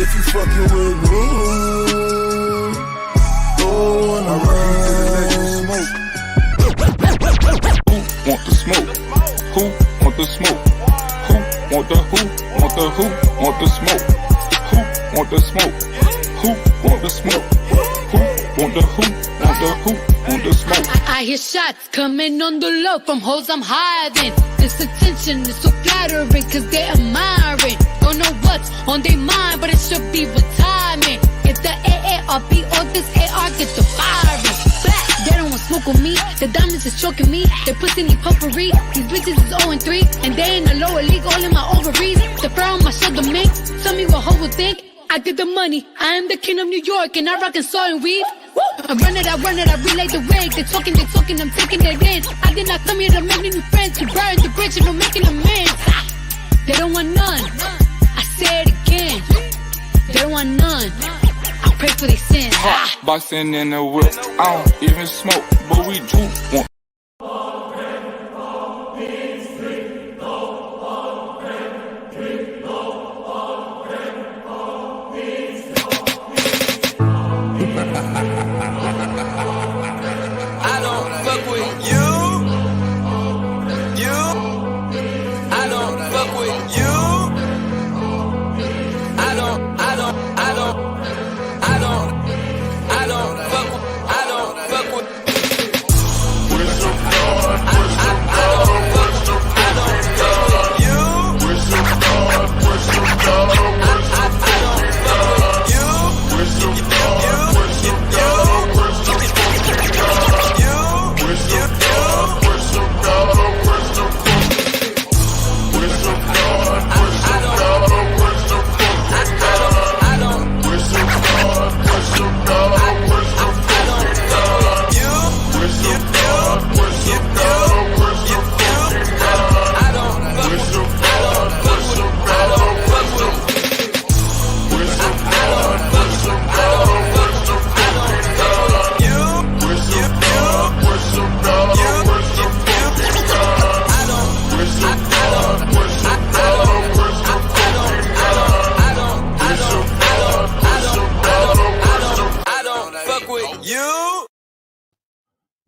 if you fucking with me. Oh, and I'm ready to let you smoke. Who want the smoke? Who want the smoke? Who want the smoke? Who want the smoke? Who want the smoke? Who want the smoke? I hear shots coming on the low from hoes I'm hiding. This attention is so flattering cause they admiring. Don't know what's on their mind, but it should be retirement. If the AARP or this AR gets the firing. Back, they don't want smoke with me. The diamonds is choking me. They pussy need puffery. These bitches is 0-3 and they in the lower league all in my ovaries. The fur on my shoulder mink. Tell me what hoe would think. I get the money, I am the king of New York, and I rock and saw and weave. I run it, I relay the wig. They talking, I'm taking it in. I did not come here to make new friends. You burned the bridge and I'm making amends. They don't want none, I say it again. They don't want none, I pray for their sins. Hot boxing in the whip, I don't even smoke, but we do want.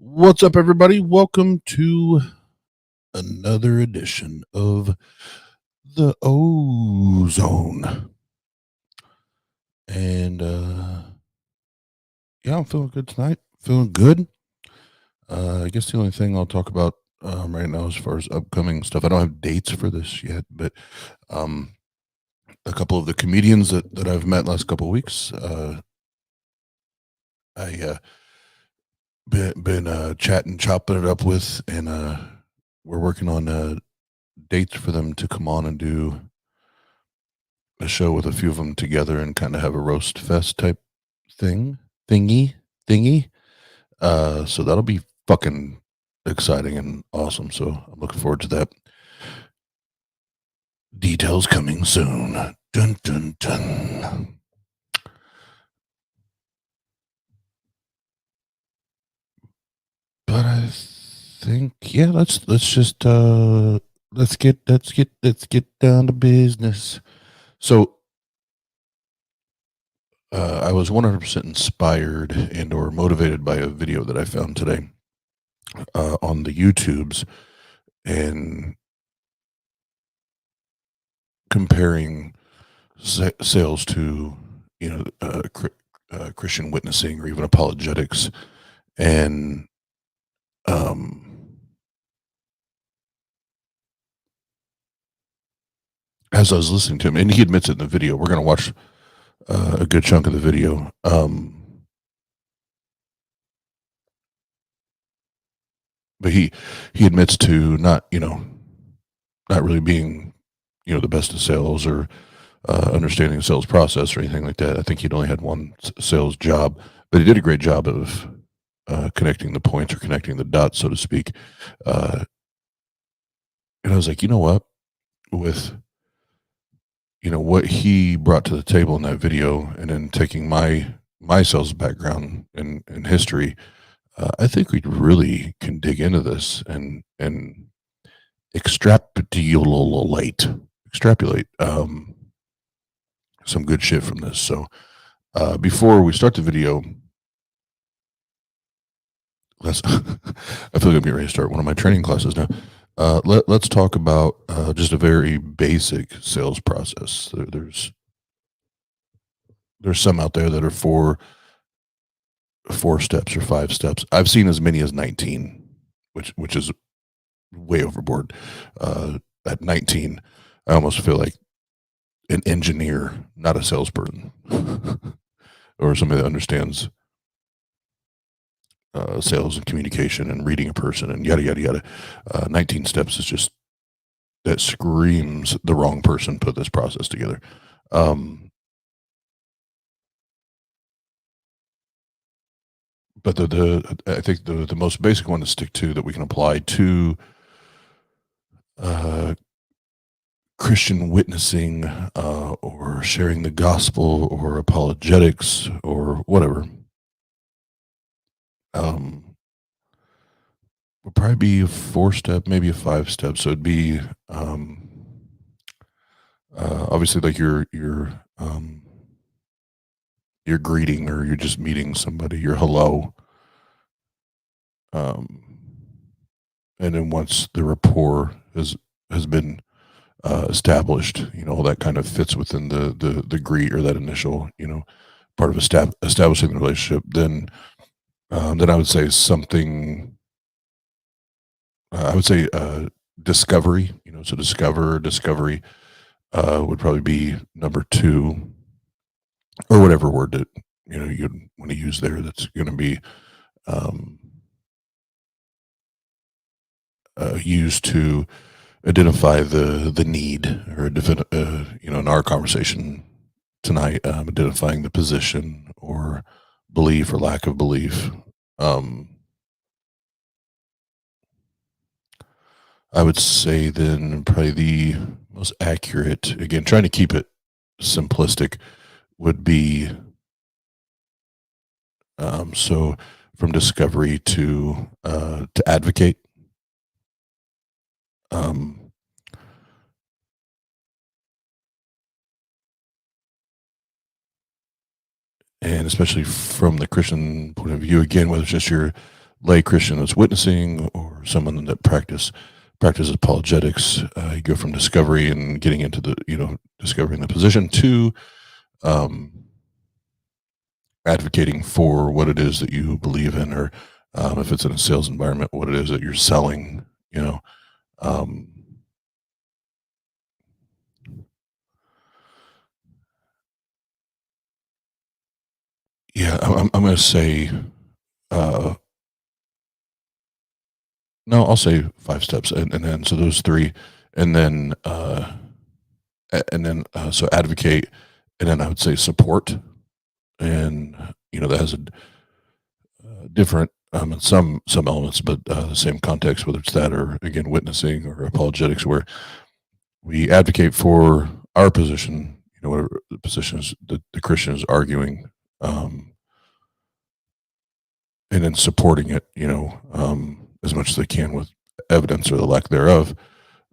What's up, everybody? Welcome to another edition of the OZone. And yeah, I'm feeling good tonight. Feeling good. I guess the only thing I'll talk about right now as far as upcoming stuff, I don't have dates for this yet, but a couple of the comedians that I've met last couple of weeks, been chatting, chopping it up with, and we're working on dates for them to come on and do a show with a few of them together and kind of have a roast fest type thingy. So that'll be fucking exciting and awesome. So I'm looking forward to that. Details coming soon. Dun dun dun. But I think, yeah, let's just let's get down to business. So I was 100% inspired and or motivated by a video that I found today on the YouTubes, and comparing sales to, Christian witnessing or even apologetics. And as I was listening to him, and he admits it in the video, we're going to watch a good chunk of the video. But he admits to not really being, the best of sales or understanding the sales process or anything like that. I think he'd only had one sales job, but he did a great job of connecting the points or connecting the dots, so to speak. And I was like, you know what? With, what he brought to the table in that video, and then taking my sales background and history, I think we really can dig into this and extrapolate. some good shit from this. So before we start the video, I feel like I'm getting ready to start one of my training classes now. Let's talk about just a very basic sales process. There's some out there that are four steps or 5 steps. I've seen as many as 19, which is way overboard. At 19, I almost feel like an engineer, not a salesperson, or somebody that understands sales and communication and reading a person and yada yada yada. 19 steps is just, that screams the wrong person put this process together. But I think the most basic one to stick to that we can apply to Christian witnessing or sharing the gospel or apologetics or whatever would probably be a 4-step, maybe a 5-step. So it'd be obviously like your greeting, or you're just meeting somebody, your hello. And then once the rapport has been established, all that kind of fits within the greet, or that initial, part of establishing the relationship. Then I would say something. I would say discovery. So discovery would probably be number 2, or whatever word that you'd want to use there. That's going to be used to identify the need, or in our conversation tonight, identifying the position or belief or lack of belief. I would say then probably the most accurate, again, trying to keep it simplistic, would be so from discovery to advocate. And especially from the Christian point of view, again, whether it's just your lay Christian that's witnessing, or someone that practices apologetics, you go from discovery and getting into the, discovering the position, to advocating for what it is that you believe in, or if it's in a sales environment, what it is that you're selling, yeah, I'm going to say, no, I'll say 5 steps, and then so those 3, and then so advocate, and then I would say support, and that has a different some elements, but the same context, whether it's that, or again witnessing or apologetics, where we advocate for our position, whatever the position is that the Christian is arguing, and then supporting it, as much as they can with evidence or the lack thereof,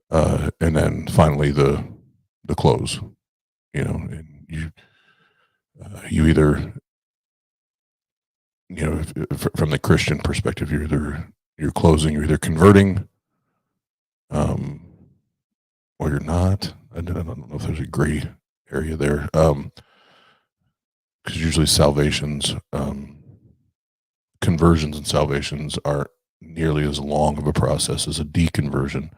and then finally the close, and you either, from the Christian perspective, you're closing, you're either converting, or you're not. I don't know if there's a gray area there, because usually salvations, conversions and salvations aren't nearly as long of a process as a deconversion,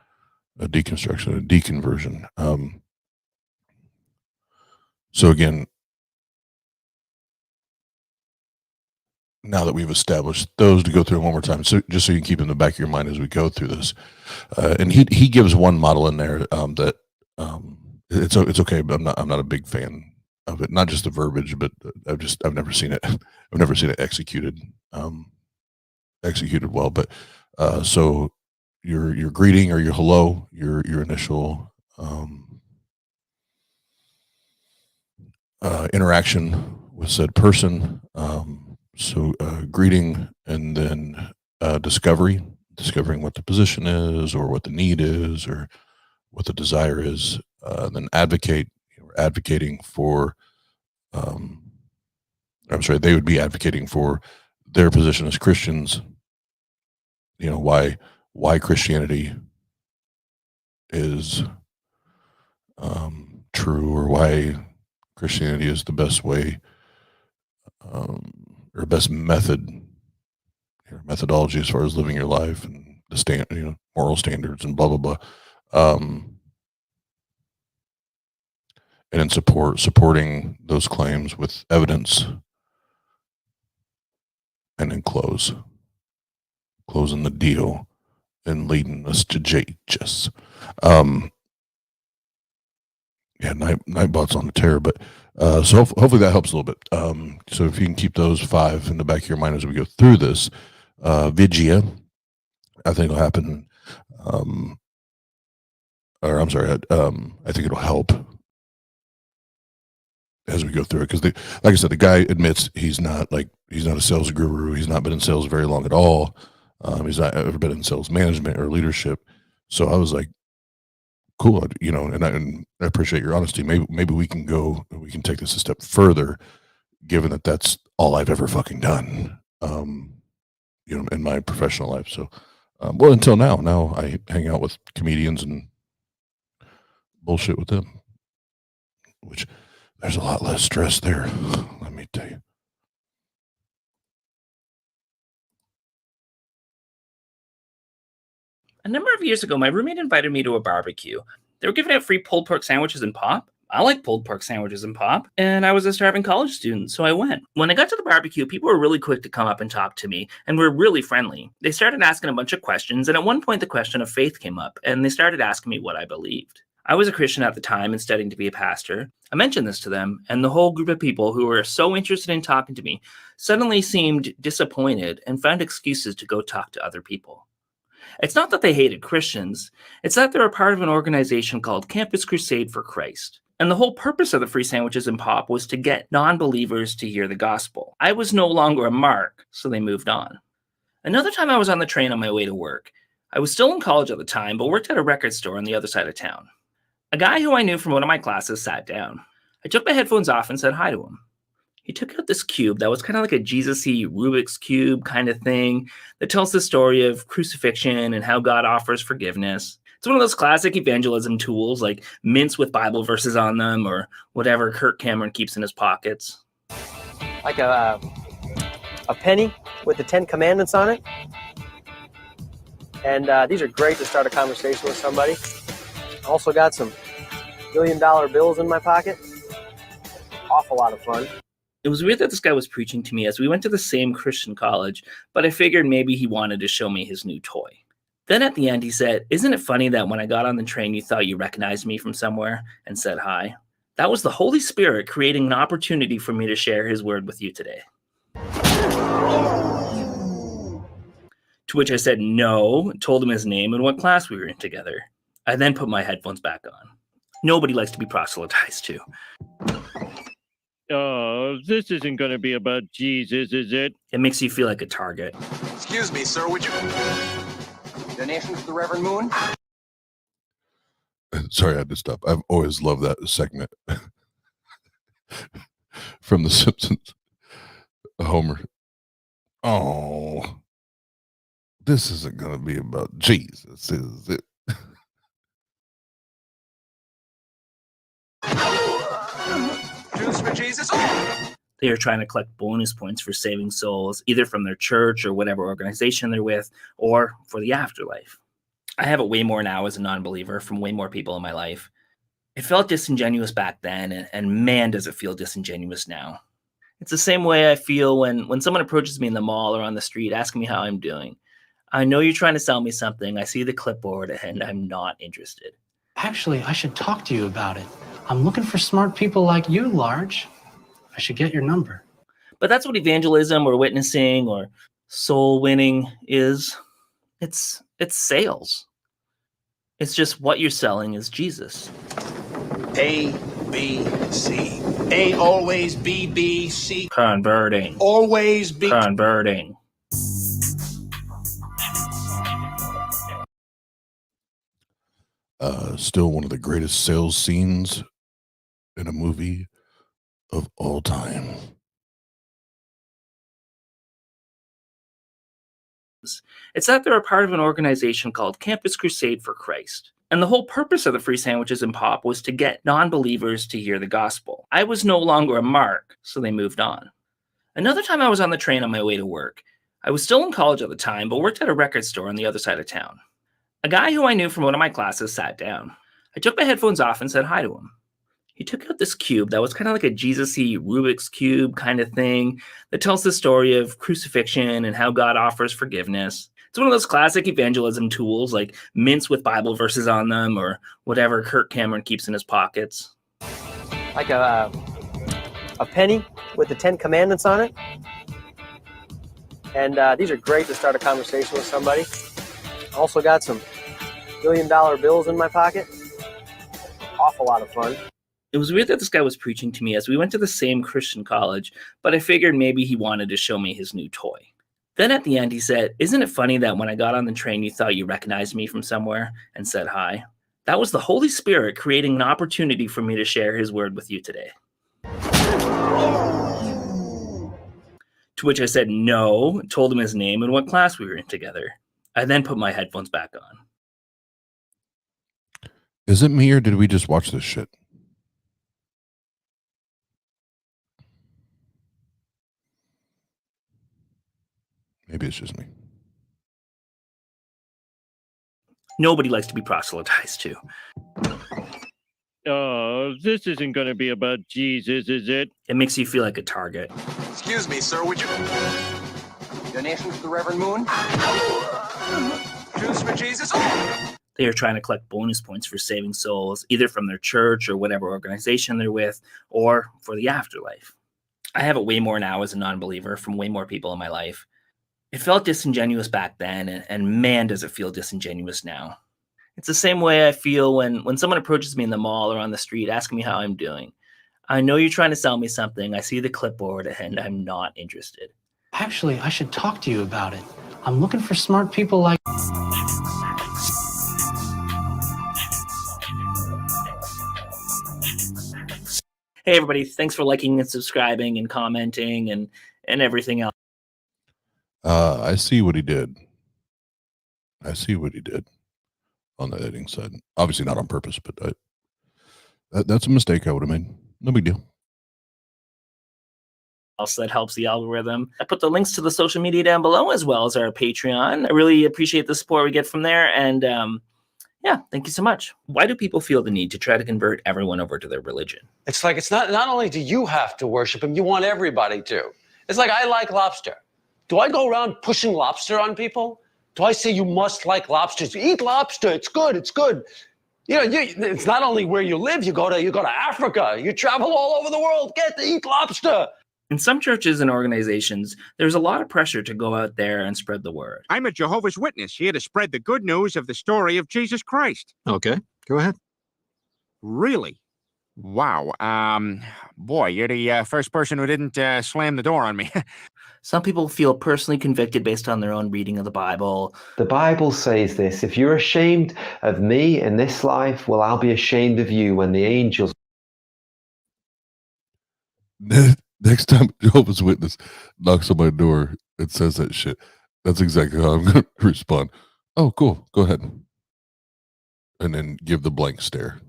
a deconstruction, a deconversion. So again, now that we've established those, to go through them one more time, so just so you can keep in the back of your mind as we go through this. And he gives one model in there that it's okay, but I'm not a big fan of it. Not just the verbiage, but I've never seen it. I've never seen it executed well. But so your greeting, or your hello, your initial interaction with said person. So greeting, and then discovering what the position is, or what the need is, or what the desire is. Then advocate, advocating for, they would be advocating for their position as Christians, why Christianity is true, or why Christianity is the best way, or best methodology as far as living your life and the moral standards and blah blah blah, and in supporting those claims with evidence, and then closing the deal and leading us to JeGaysus. Nightbot's on the tear, but so hopefully that helps a little bit. So if you can keep those 5 in the back of your mind as we go through this Vigia, I think it'll happen. I think it'll help as we go through it, because like I said, the guy admits he's not a sales guru. He's not been in sales very long at all. He's not ever been in sales management or leadership. So I was like, cool, and I appreciate your honesty. Maybe we can take this a step further, given that that's all I've ever fucking done, in my professional life. So, until now I hang out with comedians and bullshit with them, which there's a lot less stress there. Let me tell you. A number of years ago, my roommate invited me to a barbecue. They were giving out free pulled pork sandwiches and pop. I like pulled pork sandwiches and pop, and I was a starving college student, so I went. When I got to the barbecue, people were really quick to come up and talk to me, and were really friendly. They started asking a bunch of questions, and at one point the question of faith came up, and they started asking me what I believed. I was a Christian at the time and studying to be a pastor. I mentioned this to them, and the whole group of people who were so interested in talking to me suddenly seemed disappointed and found excuses to go talk to other people. It's not that they hated Christians, it's that they're a part of an organization called Campus Crusade for Christ. And the whole purpose of the free sandwiches and pop was to get non-believers to hear the gospel. I was no longer a mark, so they moved on. Another time I was on the train on my way to work. I was still in college at the time, but worked at a record store on the other side of town. A guy who I knew from one of my classes sat down. I took my headphones off and said hi to him. He took out this cube that was kind of like a Jesus-y Rubik's Cube kind of thing that tells the story of crucifixion and how God offers forgiveness. It's one of those classic evangelism tools like mints with Bible verses on them or whatever Kirk Cameron keeps in his pockets. Like a penny with the 10 commandments on it. And these are great to start a conversation with somebody. Also got some $1 million bills in my pocket. Awful lot of fun. It was weird that this guy was preaching to me as we went to the same Christian college, but I figured maybe he wanted to show me his new toy. Then at the end, he said, "Isn't it funny that when I got on the train, you thought you recognized me from somewhere and said hi? That was the Holy Spirit creating an opportunity for me to share his word with you today." To which I said no, told him his name and what class we were in together. I then put my headphones back on. Nobody likes to be proselytized to. Oh, this isn't going to be about Jesus, is it? It makes you feel like a target. Excuse me, sir, would you... Donation to the Reverend Moon? Sorry, I had to stop. I've always loved that segment from The Simpsons. Homer. Oh, this isn't going to be about Jesus, is it? Juice for Jesus? They are trying to collect bonus points for saving souls, either from their church or whatever organization they're with, or for the afterlife. I have it way more now as a non-believer from way more people in my life. It felt disingenuous back then, and man, does it feel disingenuous now. It's the same way I feel when someone approaches me in the mall or on the street asking me how I'm doing. I know you're trying to sell me something. I see the clipboard, and I'm not interested. Actually, I should talk to you about it. I'm looking for smart people like you, Large. I should get your number. But that's what evangelism or witnessing or soul winning is. It's sales. It's just what you're selling is Jesus. A, B, C. A always B, B, C. Converting. Always B. Converting. Still one of the greatest sales scenes in a movie of all time. It's that they're a part of an organization called Campus Crusade for Christ. And the whole purpose of the free sandwiches and pop was to get non-believers to hear the gospel. I was no longer a mark, so they moved on. Another time I was on the train on my way to work. I was still in college at the time, but worked at a record store on the other side of town. A guy who I knew from one of my classes sat down. I took my headphones off and said hi to him. He took out this cube that was kind of like a Jesus-y Rubik's Cube kind of thing that tells the story of crucifixion and how God offers forgiveness. It's one of those classic evangelism tools like mints with Bible verses on them or whatever Kirk Cameron keeps in his pockets. Like a penny with the 10 commandments on it. And these are great to start a conversation with somebody. Also got some $1 million bills in my pocket. Awful lot of fun. It was weird that this guy was preaching to me as we went to the same Christian college, but I figured maybe he wanted to show me his new toy. Then at the end, he said, "Isn't it funny that when I got on the train, you thought you recognized me from somewhere and said hi? That was the Holy Spirit creating an opportunity for me to share his word with you today." To which I said no, told him his name and what class we were in together. I then put my headphones back on. Is it me or did we just watch this shit? Maybe it's just me. Nobody likes to be proselytized to. Oh, this isn't going to be about Jesus, is it? It makes you feel like a target. Excuse me, sir, would you... Donation to the Reverend Moon? Juice for Jesus? They are trying to collect bonus points for saving souls, either from their church or whatever organization they're with, or for the afterlife. I have it way more now as a non-believer from way more people in my life. It felt disingenuous back then, and man, does it feel disingenuous now. It's the same way I feel when someone approaches me in the mall or on the street asking me how I'm doing. I know you're trying to sell me something. I see the clipboard, and I'm not interested. Actually, I should talk to you about it. I'm looking for smart people like... Hey, everybody. Thanks for liking and subscribing and commenting and everything else. I see what he did. I see what he did on the editing side. Obviously not on purpose, but that's a mistake I would have made. No big deal. Else that helps the algorithm. I put the links to the social media down below as well as our Patreon. I really appreciate the support we get from there. And yeah, thank you so much. Why do people feel the need to try to convert everyone over to their religion? It's like, it's not only do you have to worship him, you want everybody to. It's like, I like lobster. Do I go around pushing lobster on people? Do I say you must like lobsters? Eat lobster. It's good. It's good. You know, it's not only where you live. You go to Africa. You travel all over the world. Get to eat lobster. In some churches and organizations, there's a lot of pressure to go out there and spread the word. I'm a Jehovah's Witness here to spread the good news of the story of Jesus Christ. Okay, go ahead. Really? Wow. Boy, you're the first person who didn't slam the door on me. Some people feel personally convicted based on their own reading of the Bible. The Bible says this: if you're ashamed of me in this life, well, I'll be ashamed of you when the angels... Next time Jehovah's Witness knocks on my door and says that shit, that's exactly how I'm going to respond. Oh, cool. Go ahead. And then give the blank stare.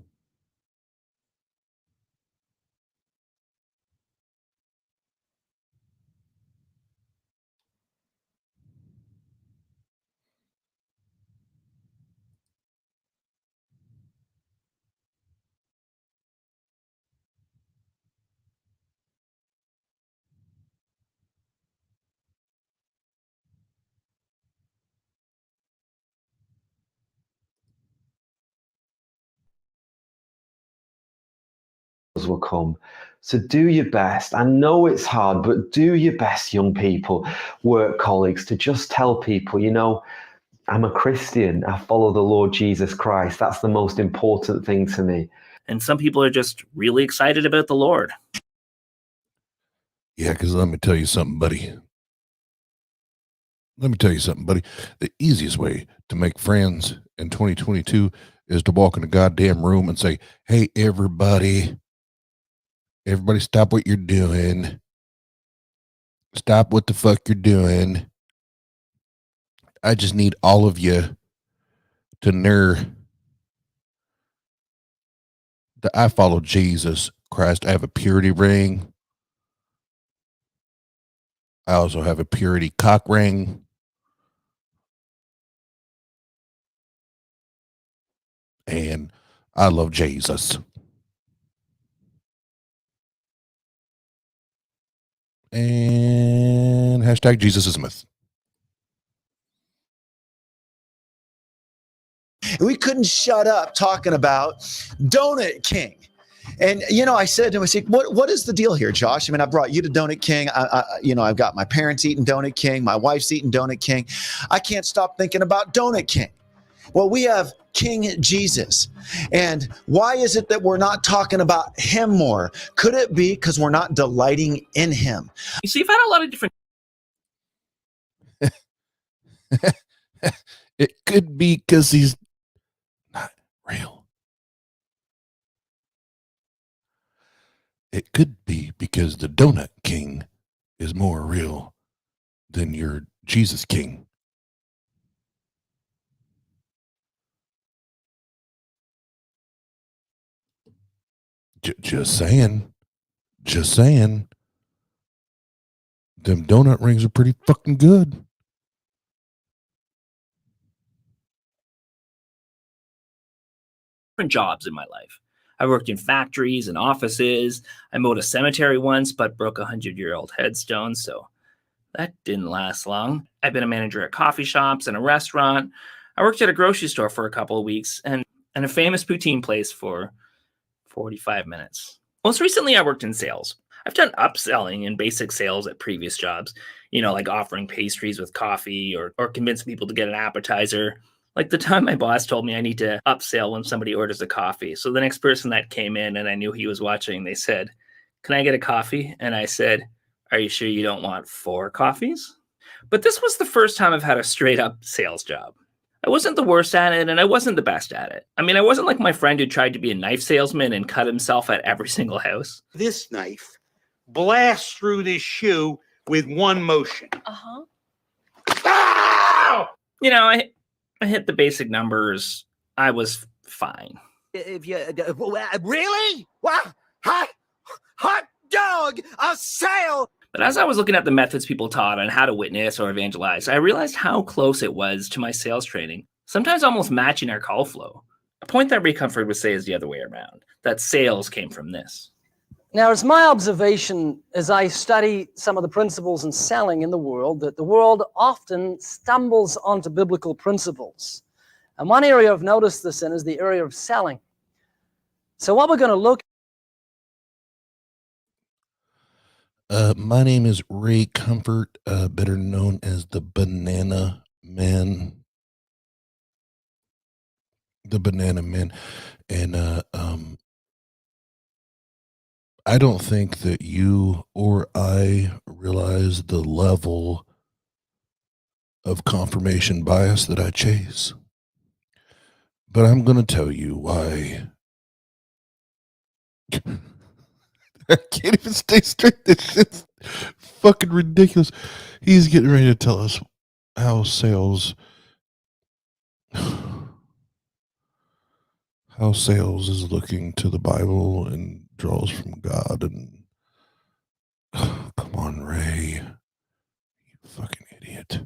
will come. So do your best. I know it's hard, but do your best, young people, work colleagues, to just tell people, you know, I'm a Christian. I follow the Lord Jesus Christ. That's the most important thing to me. And some people are just really excited about the Lord. Yeah, because let me tell you something, buddy. The easiest way to make friends in 2022 is to walk in a goddamn room and say, "Hey, everybody, Everybody stop what you're doing. Stop what the fuck you're doing. I just need all of you to know that I follow Jesus Christ. I have a purity ring. I also have a purity cock ring. And I love Jesus. And hashtag Jesus is a myth. We couldn't shut up talking about Donut King. And, you know, I said to him, I said, what is the deal here, Josh? I mean, I brought you to Donut King. I've got my parents eating Donut King. My wife's eating Donut King. I can't stop thinking about Donut King. Well, we have King Jesus. And why is it that we're not talking about him more? Could it be because we're not delighting in him? You see, you've had a lot of different. It could be because he's not real. It could be because the Donut King is more real than your Jesus King. Just saying. Just saying. Them donut rings are pretty fucking good. Different jobs in my life. I worked in factories and offices. I mowed a cemetery once, but broke a 100-year-old headstone, so that didn't last long. I've been a manager at coffee shops and a restaurant. I worked at a grocery store for a couple of weeks and a famous poutine place for 45 minutes. Most recently, I worked in sales. I've done upselling and basic sales at previous jobs, you know, like offering pastries with coffee or convincing people to get an appetizer. Like the time my boss told me I need to upsell when somebody orders a coffee. So the next person that came in and I knew he was watching, they said, "Can I get a coffee?" And I said, "Are you sure you don't want 4 coffees?" But this was the first time I've had a straight up sales job. I wasn't the worst at it and I wasn't the best at it. I mean, I wasn't like my friend who tried to be a knife salesman and cut himself at every single house. This knife blasts through this shoe with one motion. Uh-huh. Ow! You know, I hit the basic numbers. I was fine. If you really? What? Hot dog, a sale. But as I was looking at the methods people taught on how to witness or evangelize, I realized how close it was to my sales training, sometimes almost matching our call flow. A point that Ray Comfort would say is the other way around, that sales came from this. Now, it's my observation as I study some of the principles in selling in the world that the world often stumbles onto biblical principles. And one area I've noticed this in is the area of selling. So what we're going to look My name is Ray Comfort, better known as the Banana Man. The Banana Man. And I don't think that you or I realize the level of confirmation bias that I chase. But I'm going to tell you why. I can't even stay straight. This shit's fucking ridiculous. He's getting ready to tell us how sales is looking to the Bible and draws from God. And come on, Ray, you fucking idiot.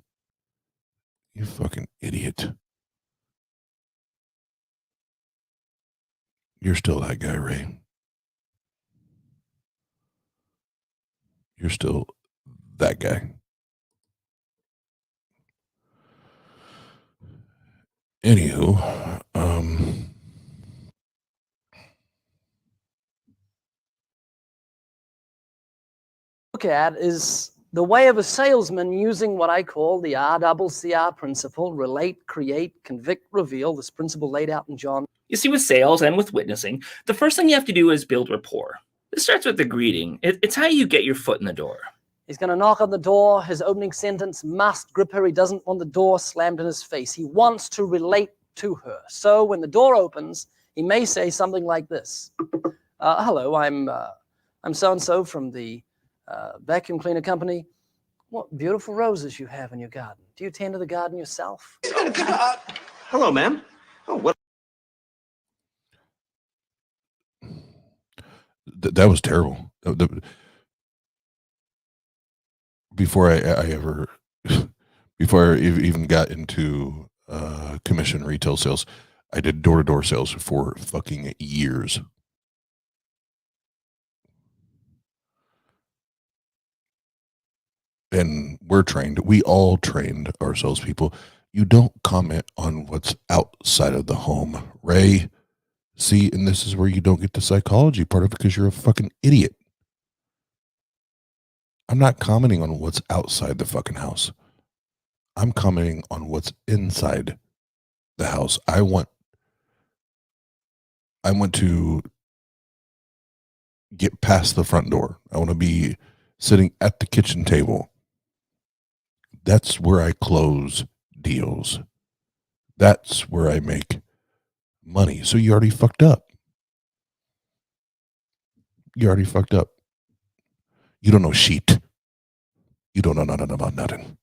You fucking idiot. You're still that guy, Ray. You're still that guy. Anywho, look at is the way of a salesman using what I call the RCCR principle, relate, create, convict, reveal, this principle laid out in John. You see, with sales and with witnessing, the first thing you have to do is build rapport. This starts with the greeting. It's how you get your foot in the door. He's going to knock on the door. His opening sentence must grip her. He doesn't want the door slammed in his face. He wants to relate to her. So when the door opens, he may say something like this. Hello, I'm I'm so-and-so from the vacuum cleaner company. What beautiful roses you have in your garden. Do you tend to the garden yourself? Hello, ma'am. Oh, what? That was terrible. Before I ever, before I even got into commission retail sales, I did door-to-door sales for fucking years. And we're trained. We all trained our salespeople. You don't comment on what's outside of the home, Ray. See, and this is where you don't get the psychology part of it because you're a fucking idiot. I'm not commenting on what's outside the fucking house. I'm commenting on what's inside the house. I want to get past the front door. I want to be sitting at the kitchen table. That's where I close deals. That's where I make money. So you already fucked up. You already fucked up. You don't know shit. You don't know nothing about nothing.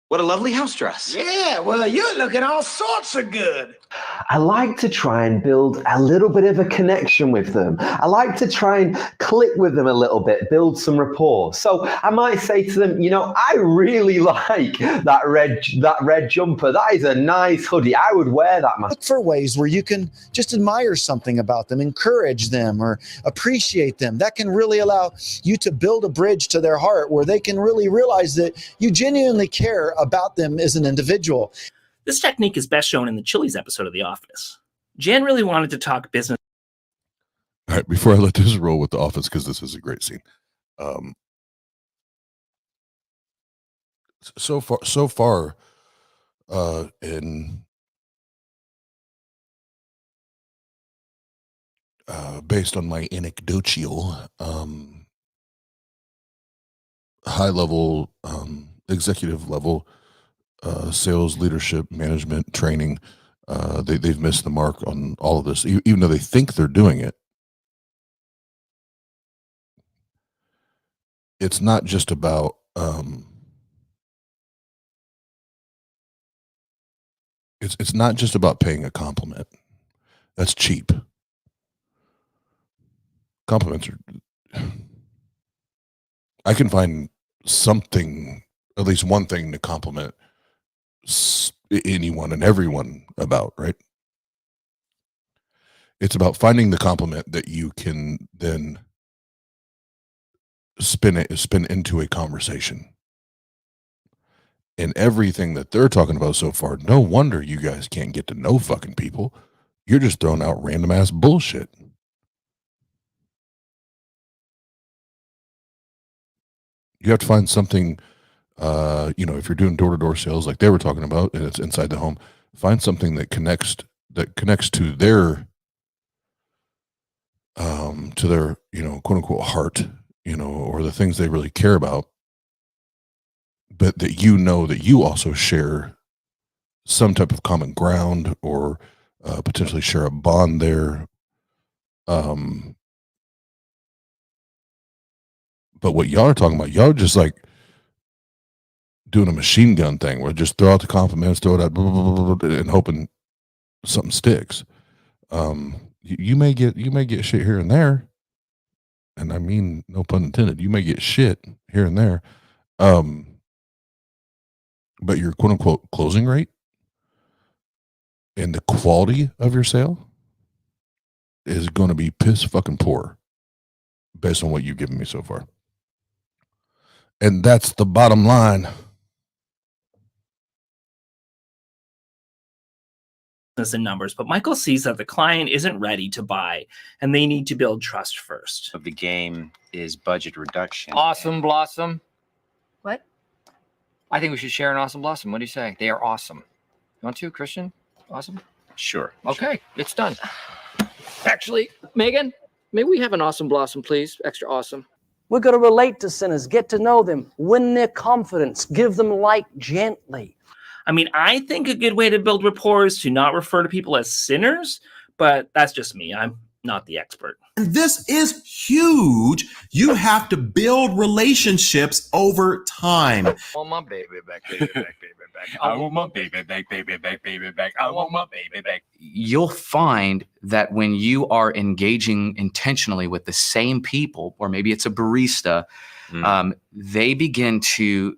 What a lovely house dress. Yeah, well, you're looking all sorts of good. I like to try and build a little bit of a connection with them. I like to try and click with them a little bit, build some rapport. So I might say to them, you know, I really like that red jumper. That is a nice hoodie. I would wear that. Look for ways where you can just admire something about them, encourage them, or appreciate them. That can really allow you to build a bridge to their heart where they can really realize that you genuinely care about them as an individual. This technique is best shown in the Chili's episode of The Office. Jan really wanted to talk business. All right, before I let this roll with The Office, because this is a great scene. So far, in based on my anecdotal, high level, executive level, sales, leadership, management, training, they've missed the mark on all of this, even though they think they're doing it. It's not just about it's not just about paying a compliment. That's cheap. Compliments are. I can find something, at least one thing to compliment anyone and everyone about, right? It's about finding the compliment that you can then spin into a conversation. And everything that they're talking about so far, no wonder you guys can't get to know fucking people. You're just throwing out random ass bullshit. You have to find something, if you're doing door-to-door sales like they were talking about, and it's inside the home, find something that connects to their, quote unquote heart, or the things they really care about, but that you also share some type of common ground or potentially share a bond there. But what y'all are talking about, y'all just like doing a machine gun thing where just throw out the compliments, throw it out, blah, blah, blah, blah, and hoping something sticks. You may get shit here and there, and I mean no pun intended. You may get shit here and there, but your quote unquote closing rate and the quality of your sale is going to be piss fucking poor based on what you've given me so far. And that's the bottom line. In numbers, but Michael sees that the client isn't ready to buy and they need to build trust first. Of the game is budget reduction. Awesome Blossom. What? I think we should share an Awesome Blossom. What do you say? They are awesome. You want to, Christian? Awesome? Sure. Okay, it's done. Actually, Megan, may we have an Awesome Blossom, please? Extra awesome. We're going to relate to sinners, get to know them, win their confidence, give them light gently. I mean, I think a good way to build rapport is to not refer to people as sinners, but that's just me. I'm not the expert. And this is huge. You have to build relationships over time. I want my baby back, baby back, baby back. I want my baby back, baby back, baby back. I want my baby back. You'll find that when you are engaging intentionally with the same people, or maybe it's a barista, they begin to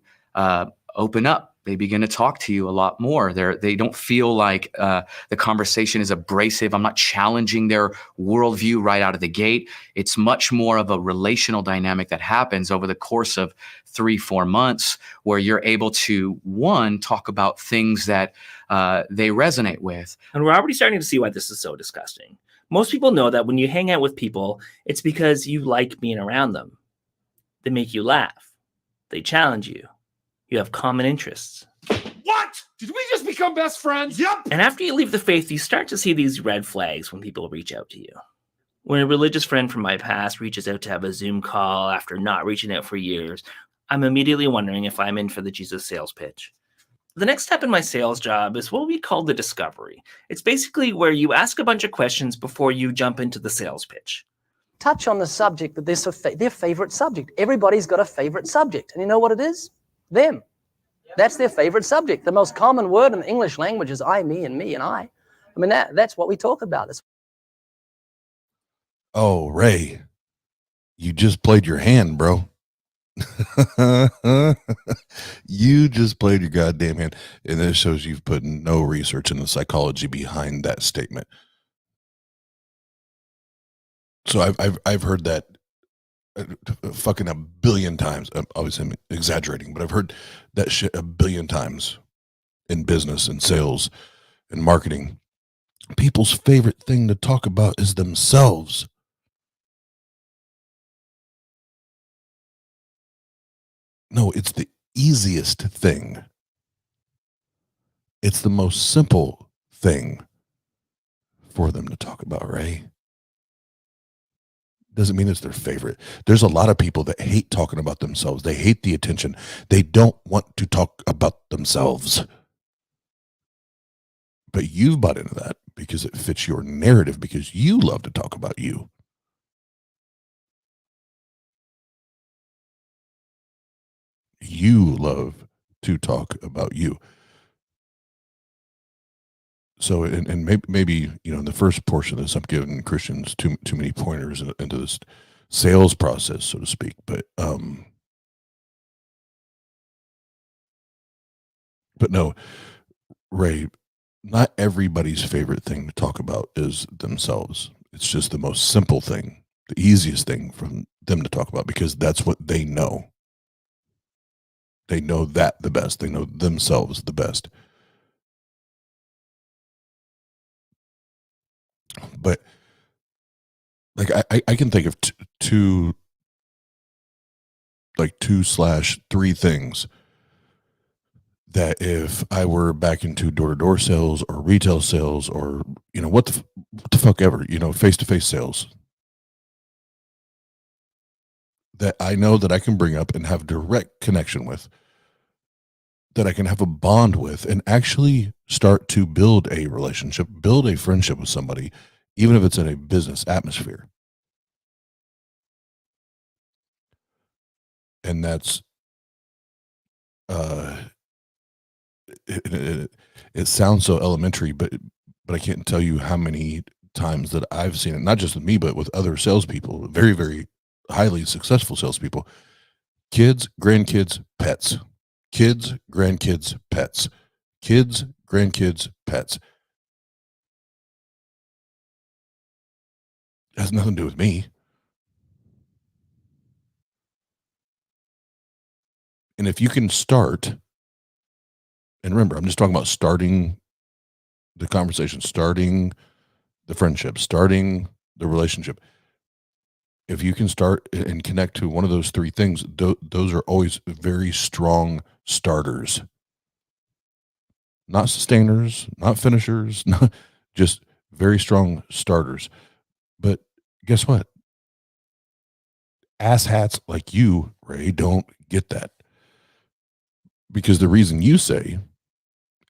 open up. They begin to talk to you a lot more. They don't feel like the conversation is abrasive. I'm not challenging their worldview right out of the gate. It's much more of a relational dynamic that happens over the course of 3-4 months, where you're able to, one, talk about things that they resonate with. And we're already starting to see why this is so disgusting. Most people know that when you hang out with people, it's because you like being around them. They make you laugh. They challenge you. You have common interests. What? Did we just become best friends? Yep. And after you leave the faith, you start to see these red flags when people reach out to you. When a religious friend from my past reaches out to have a Zoom call after not reaching out for years, I'm immediately wondering if I'm in for the Jesus sales pitch. The next step in my sales job is what we call the discovery. It's basically where you ask a bunch of questions before you jump into the sales pitch. Touch on the subject that their favorite subject. Everybody's got a favorite subject. And you know what it is? Them. That's their favorite subject. The most common word in the English language is I, me, and me, and I. I mean, that's what we talk about. Oh, Ray, you just played your hand, bro. You just played your goddamn hand. And this shows you've put no research in the psychology behind that statement. So I've heard that fucking a billion times. Obviously, I'm exaggerating, but I've heard that shit a billion times in business and sales and marketing. People's favorite thing to talk about is themselves. No, it's the easiest thing. It's the most simple thing for them to talk about, Ray. Doesn't mean it's their favorite. There's a lot of people that hate talking about themselves. They hate the attention. They don't want to talk about themselves. But you've bought into that because it fits your narrative, because you love to talk about you. You love to talk about you. So, and maybe, you know, in the first portion of this, I'm giving Christians too many pointers into this sales process, so to speak. But no, Ray, not everybody's favorite thing to talk about is themselves. It's just the most simple thing, the easiest thing for them to talk about, because that's what they know. They know that the best. They know themselves the best. But like I can think of two 2/3 things that if I were back into door-to-door sales or retail sales, or, you know, what the fuck ever, you know, face-to-face sales, that I know that I can bring up and have direct connection with, that I can have a bond with, and actually start to build a relationship, build a friendship with somebody, even if it's in a business atmosphere. And that's, it sounds so elementary, but I can't tell you how many times that I've seen it, not just with me, but with other salespeople, very, very highly successful salespeople. Kids, grandkids, pets. Kids, grandkids, pets. Kids, grandkids, pets. It has nothing to do with me. And if you can start, and remember, I'm just talking about starting the conversation, starting the friendship, starting the relationship. If you can start and connect to one of those three things, those are always very strong starters. Not sustainers, not finishers, not just very strong starters. But guess what? Asshats like you, Ray, don't get that. Because the reason you say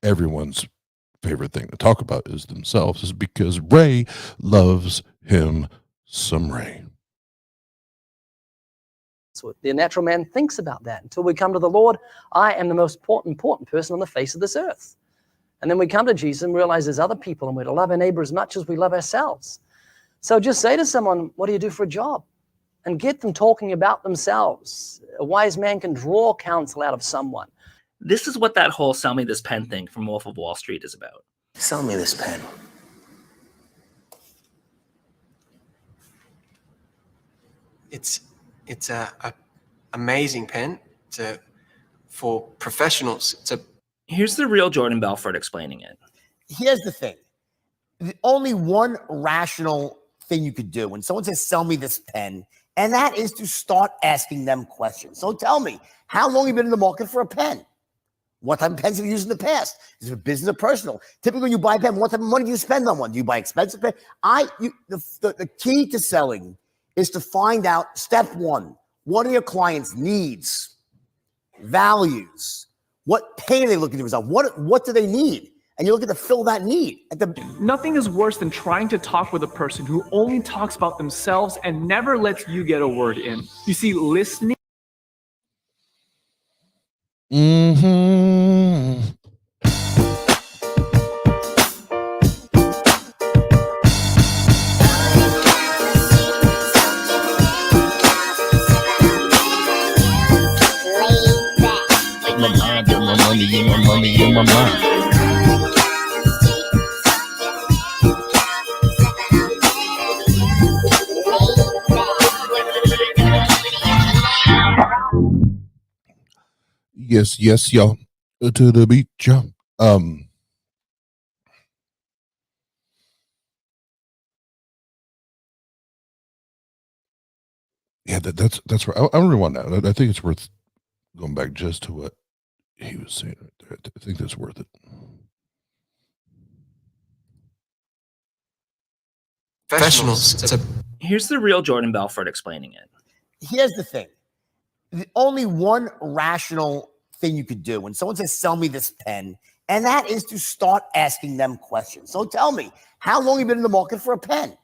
everyone's favorite thing to talk about is themselves, is because Ray loves him some Ray. That's what the natural man thinks about that. Until we come to the Lord, I am the most important person on the face of this earth. And then we come to Jesus and realize there's other people, and we're to love our neighbor as much as we love ourselves. So just say to someone, what do you do for a job? And get them talking about themselves. A wise man can draw counsel out of someone. This is what that whole sell me this pen thing from Wolf of Wall Street is about. Sell me this pen. It's a amazing pen. For professionals. Here's the real Jordan Belfort explaining it. Here's the thing. The only one rational thing you could do when someone says, sell me this pen, and that is to start asking them questions. So tell me, how long have you been in the market for a pen? What type of pens have you used in the past? Is it business or personal? Typically, when you buy a pen, what type of money do you spend on one? Do you buy expensive pen? The key to selling is to find out, step one, what are your clients' needs, values? What pain are they looking to resolve? What do they need? And you're looking to fill that need. Nothing is worse than trying to talk with a person who only talks about themselves and never lets you get a word in. You see, listening. Mm-hmm. My mind, get my money, and my money in my mind. Yes, y'all. To the beach, y'all. Yeah, that's right. I don't rewind that. I think it's worth going back just to what he was saying right there. I think that's worth it. Professionals. Here's the real Jordan Belfort explaining it. Here's the thing. The only one rational thing you could do when someone says, sell me this pen, and that is to start asking them questions. So tell me, how long have you been in the market for a pen?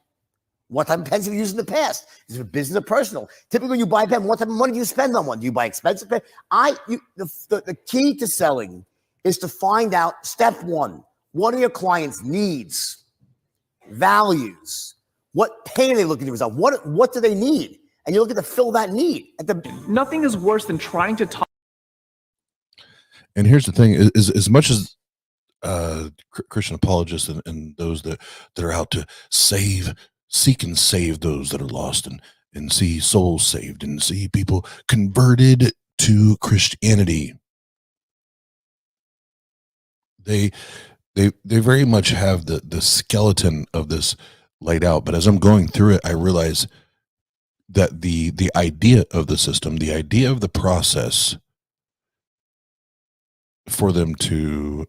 What type of pens have you used in the past? Is it business or personal? Typically, when you buy a pen, what type of money do you spend on one? Do you buy expensive pen? The key to selling is to find out, step one, what are your clients' needs, values? What pain are they looking to resolve? What do they need? And you're looking to fill that need. Nothing is worse than trying to talk. And here's the thing: is as much as Christian apologists and those that are out to seek and save those that are lost, and see souls saved, and see people converted to Christianity, they very much have the skeleton of this laid out. But as I'm going through it, I realize that the idea of the system, the idea of the process for them to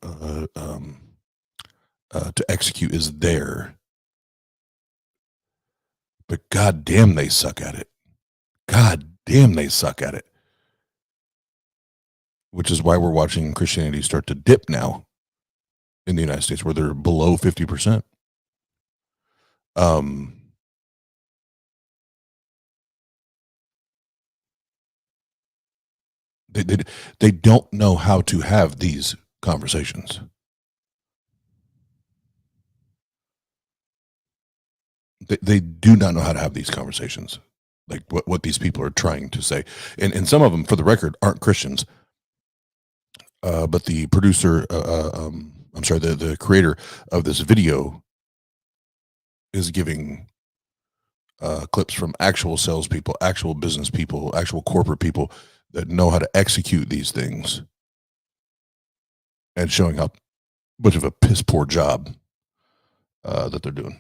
execute is there, but god damn they suck at it. God damn they suck at it. Which is why we're watching Christianity start to dip now in the United States, where they're below 50%. They don't know how to have these conversations. They do not know how to have these conversations, like what these people are trying to say. And some of them, for the record, aren't Christians. But the producer, I'm sorry, the creator of this video is giving clips from actual salespeople, actual business people, actual corporate people that know how to execute these things, and showing how much of a piss poor job that they're doing.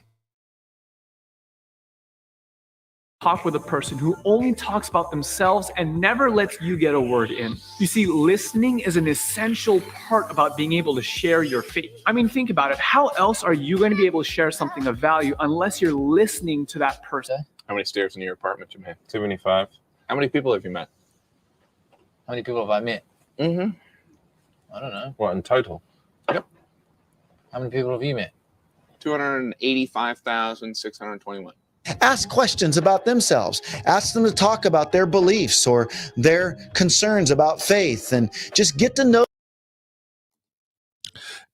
Talk with a person who only talks about themselves and never lets you get a word in. You see, listening is an essential part about being able to share your faith. I mean, think about it. How else are you going to be able to share something of value unless you're listening to that person? How many stairs in your apartment, Jimmy? 75. How many people have you met? How many people have I met? Mm-hmm. I don't know. What, in total? I How many people have you met? 285,621. Ask questions about themselves. Ask them to talk about their beliefs or their concerns about faith, and just get to know.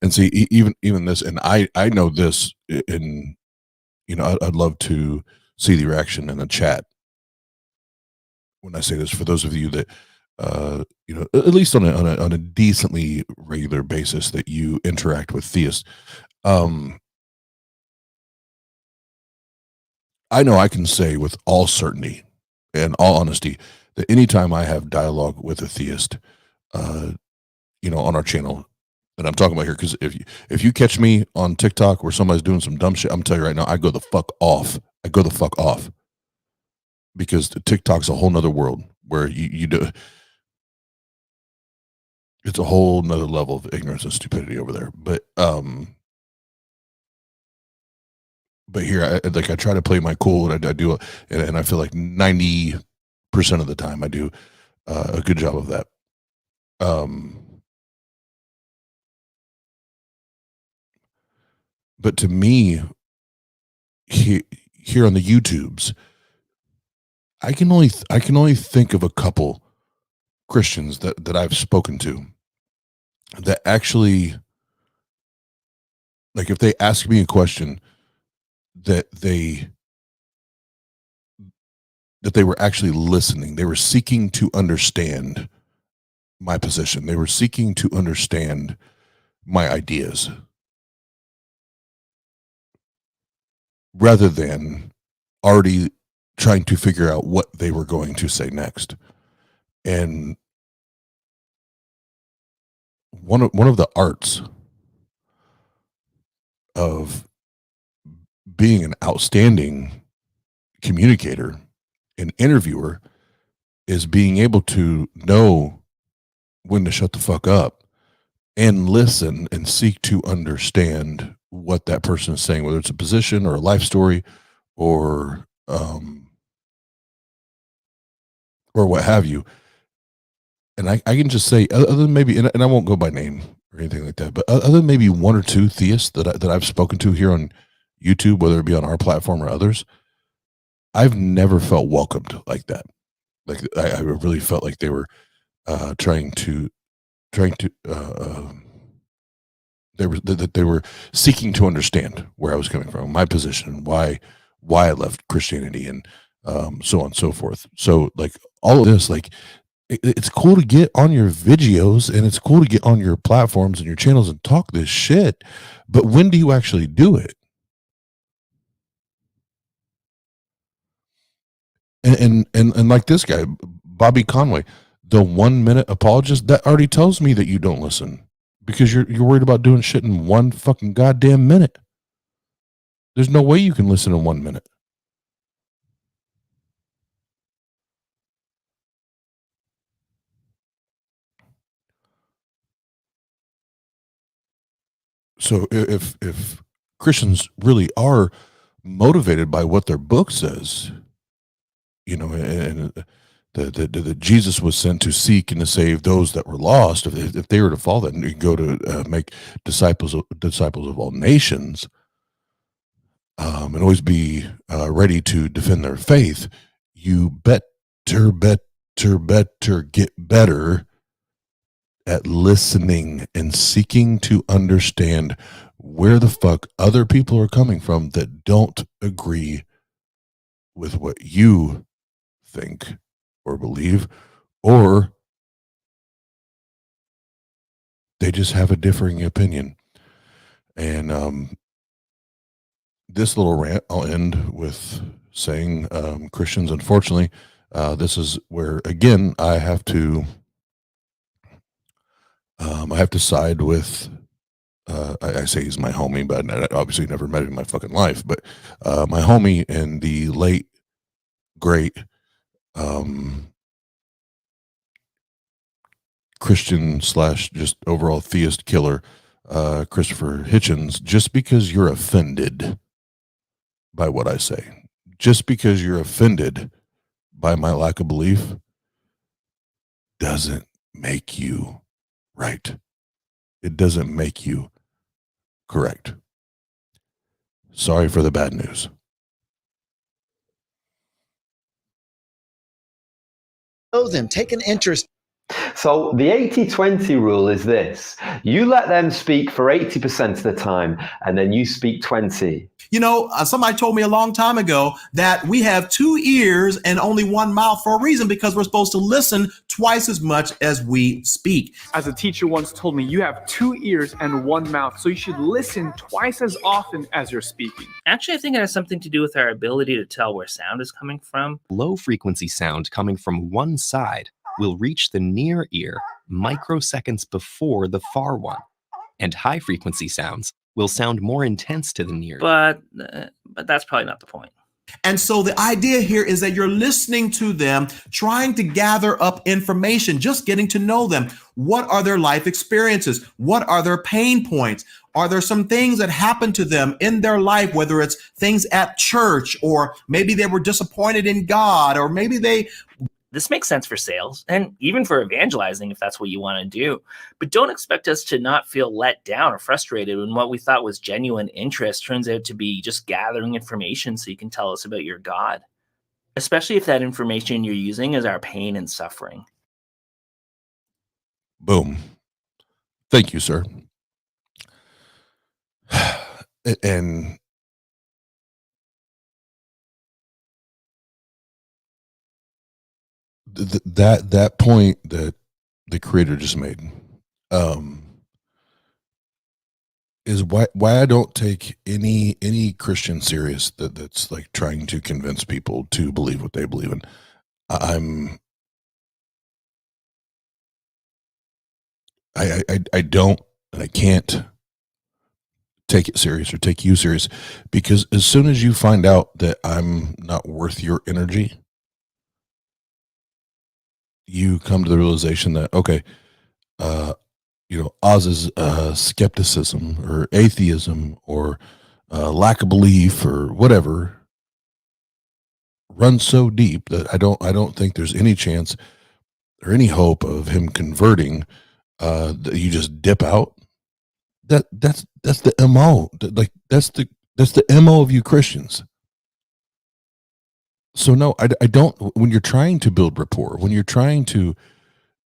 And see, even this, and I know this, in, you know, I'd love to see the reaction in the chat when I say this, for those of you that, you know, at least on a decently regular basis, that you interact with theists. I know I can say with all certainty and all honesty that anytime I have dialogue with a theist, you know, on our channel, and I'm talking about here, because if you catch me on TikTok where somebody's doing some dumb shit, I'm telling you right now, I go the fuck off. I go the fuck off, because TikTok's a whole nother world where you do. It's a whole nother level of ignorance and stupidity over there. But here, I try to play my cool, and I do, and I feel like 90% of the time I do a good job of that. But to me, here on the YouTubes, I can only think of a couple Christians that I've spoken to that actually, like, if they ask me a question, that they were actually listening. They were seeking to understand my position. They were seeking to understand my ideas, rather than already trying to figure out what they were going to say next. And one of the arts of being an outstanding communicator and interviewer is being able to know when to shut the fuck up and listen and seek to understand what that person is saying, whether it's a position or a life story or what have you. And I can just say, other than maybe, and I won't go by name or anything like that, but other than maybe one or two theists that I've spoken to here on YouTube, whether it be on our platform or others, I've never felt welcomed like that. Like, I really felt like they were trying to they were seeking to understand where I was coming from, my position, why I left Christianity, and so on and so forth. So, like, all of this, like, it's cool to get on your videos and it's cool to get on your platforms and your channels and talk this shit, but when do you actually do it? And like this guy, Bobby Conway, the 1 minute apologist, that already tells me that you don't listen, because you're worried about doing shit in 1 fucking goddamn minute. There's no way you can listen in 1 minute. So if Christians really are motivated by what their book says, you know, and that Jesus was sent to seek and to save those that were lost, if they were to follow that and go to make disciples of all nations, and always be ready to defend their faith, you better get better at listening and seeking to understand where the fuck other people are coming from that don't agree with what you think or believe, or they just have a differing opinion. And this little rant, I'll end with saying, Christians, unfortunately, this is where, again, I have to side with, I say he's my homie, but I obviously never met him in my fucking life, but my homie and the late, great Christian / just overall theist killer, Christopher Hitchens. Just because you're offended by what I say, just because you're offended by my lack of belief, doesn't make you right. It doesn't make you Correct. Sorry for the bad news. Know them, take an interest. So the 80-20 rule is this. You let them speak for 80% of the time, and then you speak 20. You know, somebody told me a long time ago that we have 2 ears and only 1 mouth for a reason, because we're supposed to listen twice as much as we speak. As a teacher once told me, you have 2 ears and 1 mouth, so you should listen twice as often as you're speaking. Actually, I think it has something to do with our ability to tell where sound is coming from. Low frequency sound coming from one side will reach the near ear microseconds before the far one, and high frequency sounds will sound more intense to the near ear. But that's probably not the point. And so the idea here is that you're listening to them, trying to gather up information, just getting to know them. What are their life experiences? What are their pain points? Are there some things that happened to them in their life, whether it's things at church, or maybe they were disappointed in God, or maybe they... This makes sense for sales and even for evangelizing if that's what you want to do. But don't expect us to not feel let down or frustrated when what we thought was genuine interest turns out to be just gathering information so you can tell us about your God, especially if that information you're using is our pain and suffering. Boom. Thank you, sir. And that point that the creator just made is why I don't take any Christian serious that's like trying to convince people to believe what they believe in. I don't, and I can't take it serious or take you serious, because as soon as you find out that I'm not worth your energy, you come to the realization that, okay, Oz's skepticism or atheism or lack of belief or whatever runs so deep that I don't think there's any chance or any hope of him converting. That you just dip out. That's the MO. That's the MO of you Christians. So no, I don't. When you're trying to build rapport, when you're trying to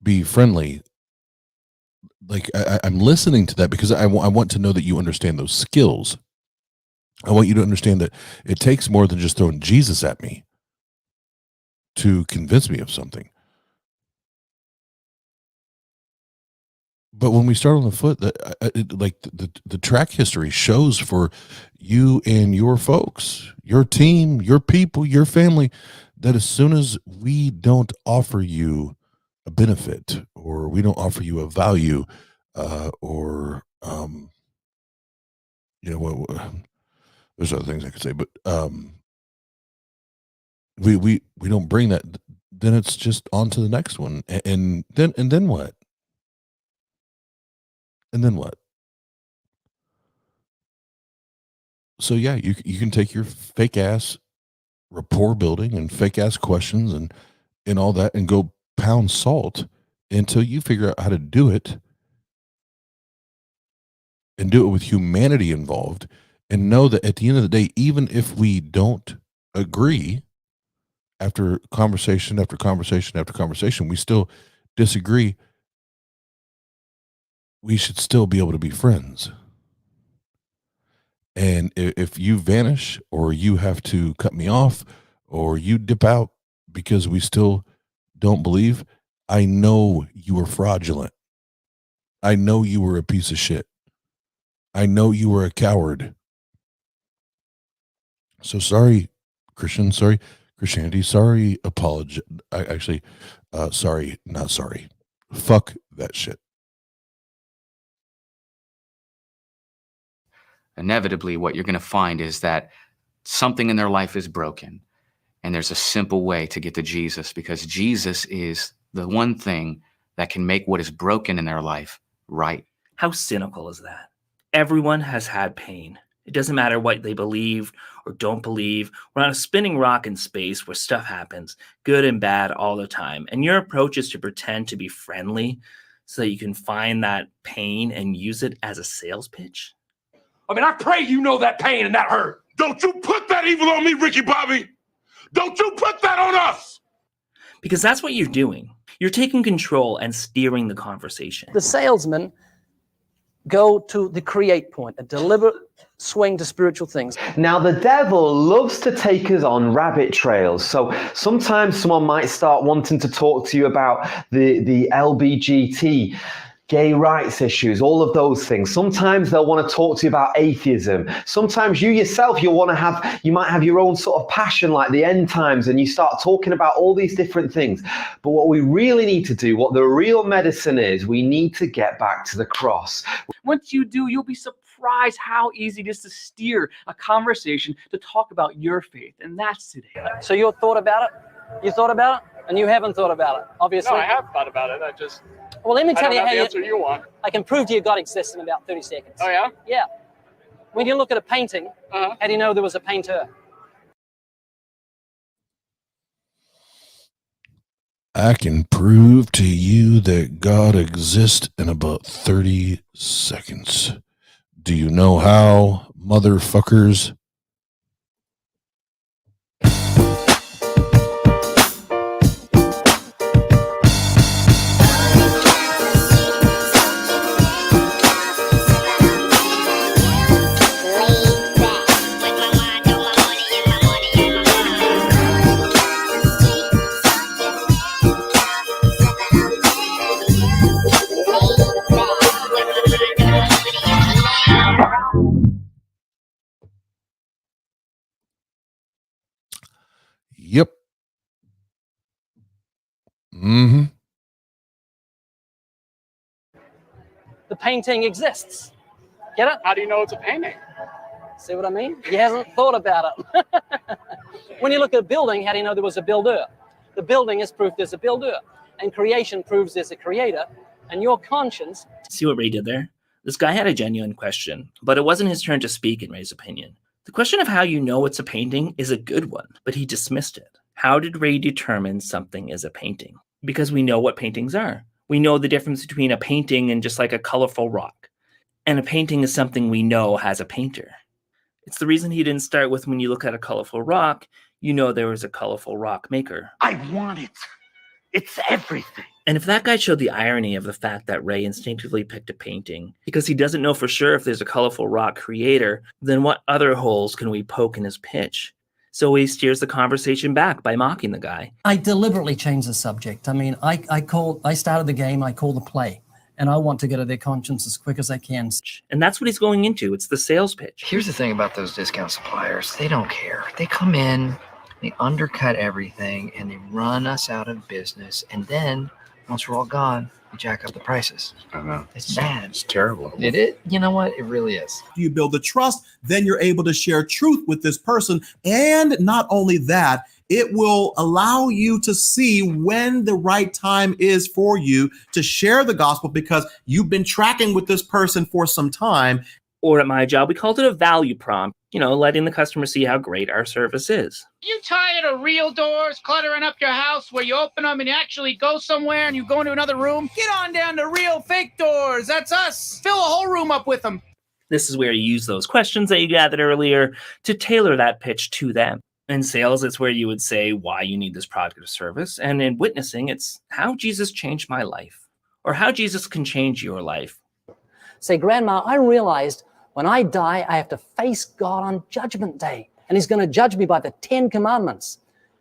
be friendly, like I'm listening to that because I want to know that you understand those skills. I want you to understand that it takes more than just throwing Jesus at me to convince me of something. But when we start on the foot, the track history shows for you and your folks, your team, your people, your family, that as soon as we don't offer you a benefit or we don't offer you a value, or there's other things I could say, but we don't bring that, then it's just on to the next one, and then what? And then what? So yeah, you can take your fake ass rapport building and fake ass questions and all that and go pound salt until you figure out how to do it and do it with humanity involved, and know that at the end of the day, even if we don't agree, after conversation after conversation after conversation, we still disagree, we should still be able to be friends. And if you vanish or you have to cut me off or you dip out because we still don't believe, I know you were fraudulent. I know you were a piece of shit. I know you were a coward. So sorry, Christian. Sorry, Christianity. Sorry, apology. Sorry, not sorry. Fuck that shit. Inevitably, what you're going to find is that something in their life is broken. And there's a simple way to get to Jesus, because Jesus is the one thing that can make what is broken in their life right. How cynical is that? Everyone has had pain. It doesn't matter what they believe or don't believe. We're on a spinning rock in space where stuff happens, good and bad all the time. And your approach is to pretend to be friendly so that you can find that pain and use it as a sales pitch? I mean, I pray you know that pain and that hurt. Don't you put that evil on me, Ricky Bobby. Don't you put that on us. Because that's what you're doing. You're taking control and steering the conversation. The salesmen go to the create point, a deliberate swing to spiritual things. Now, the devil loves to take us on rabbit trails. So sometimes someone might start wanting to talk to you about the LBGT, gay rights issues, all of those things. Sometimes they'll want to talk to you about atheism. Sometimes you yourself, you might have your own sort of passion like the end times, and you start talking about all these different things. But what we really need to do, what the real medicine is, we need to get back to the cross. Once you do, you'll be surprised how easy it is to steer a conversation to talk about your faith. And that's today. So you thought about it? You thought about it? And you haven't thought about it, obviously. No, I have thought about it. Well, let me tell you how the answer you want. I can prove to you God exists in about 30 seconds. Oh, yeah? Yeah. When you look at a painting, how do you know there was a painter? I can prove to you that God exists in about 30 seconds. Do you know how, motherfuckers? Yep. Mm-hmm. The painting exists. Get it? How do you know it's a painting? See what I mean? He hasn't thought about it. When you look at a building, how do you know there was a builder? The building is proof there's a builder. And creation proves there's a creator. And your conscience... See what Ray did there? This guy had a genuine question, but it wasn't his turn to speak in Ray's opinion. The question of how you know it's a painting is a good one, but he dismissed it. How did Ray determine something is a painting? Because we know what paintings are. We know the difference between a painting and just like a colorful rock. And a painting is something we know has a painter. It's the reason he didn't start with when you look at a colorful rock, you know there was a colorful rock maker. I want it. It's everything. And if that guy showed the irony of the fact that Ray instinctively picked a painting because he doesn't know for sure if there's a colorful rock creator, then what other holes can we poke in his pitch? So he steers the conversation back by mocking the guy. I deliberately changed the subject. I mean, I started the game, I call the play. And I want to get to their conscience as quick as I can. And that's what he's going into. It's the sales pitch. Here's the thing about those discount suppliers. They don't care. They come in, they undercut everything, and they run us out of business. And then, once we're all gone, we jack up the prices. I know. It's bad. It's terrible. You know what? It really is. You build the trust, then you're able to share truth with this person. And not only that, it will allow you to see when the right time is for you to share the gospel because you've been tracking with this person for some time. Or at my job, we called it a value prompt, letting the customer see how great our service is. You tired of real doors cluttering up your house where you open them and you actually go somewhere and you go into another room? Get on down to real fake doors. That's us. Fill a whole room up with them. This is where you use those questions that you gathered earlier to tailor that pitch to them. In sales, it's where you would say why you need this product or service. And in witnessing, it's how Jesus changed my life or how Jesus can change your life. Say, Grandma, I realized when I die, I have to face God on Judgment Day. And he's going to judge me by the 10 Commandments.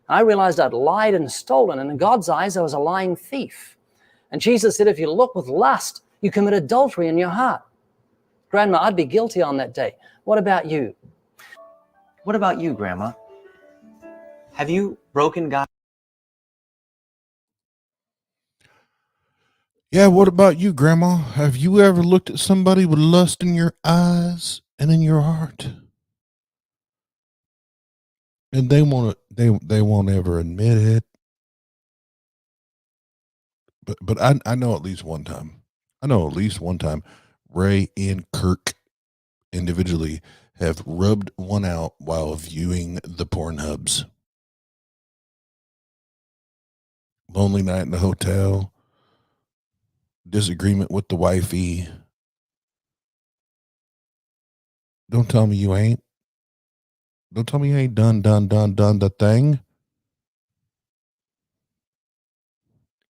I realized I'd lied and stolen. And in God's eyes, I was a lying thief. And Jesus said, if you look with lust, you commit adultery in your heart. Grandma, I'd be guilty on that day. What about you? What about you, Grandma? Have you broken God? Yeah, what about you, Grandma? Have you ever looked at somebody with lust in your eyes and in your heart? And they won't ever admit it. But I know at least one time. Ray and Kirk individually have rubbed one out while viewing the Pornhubs. Lonely night in the hotel. Disagreement with the wifey. Don't tell me you ain't. Don't tell me you ain't done the thing.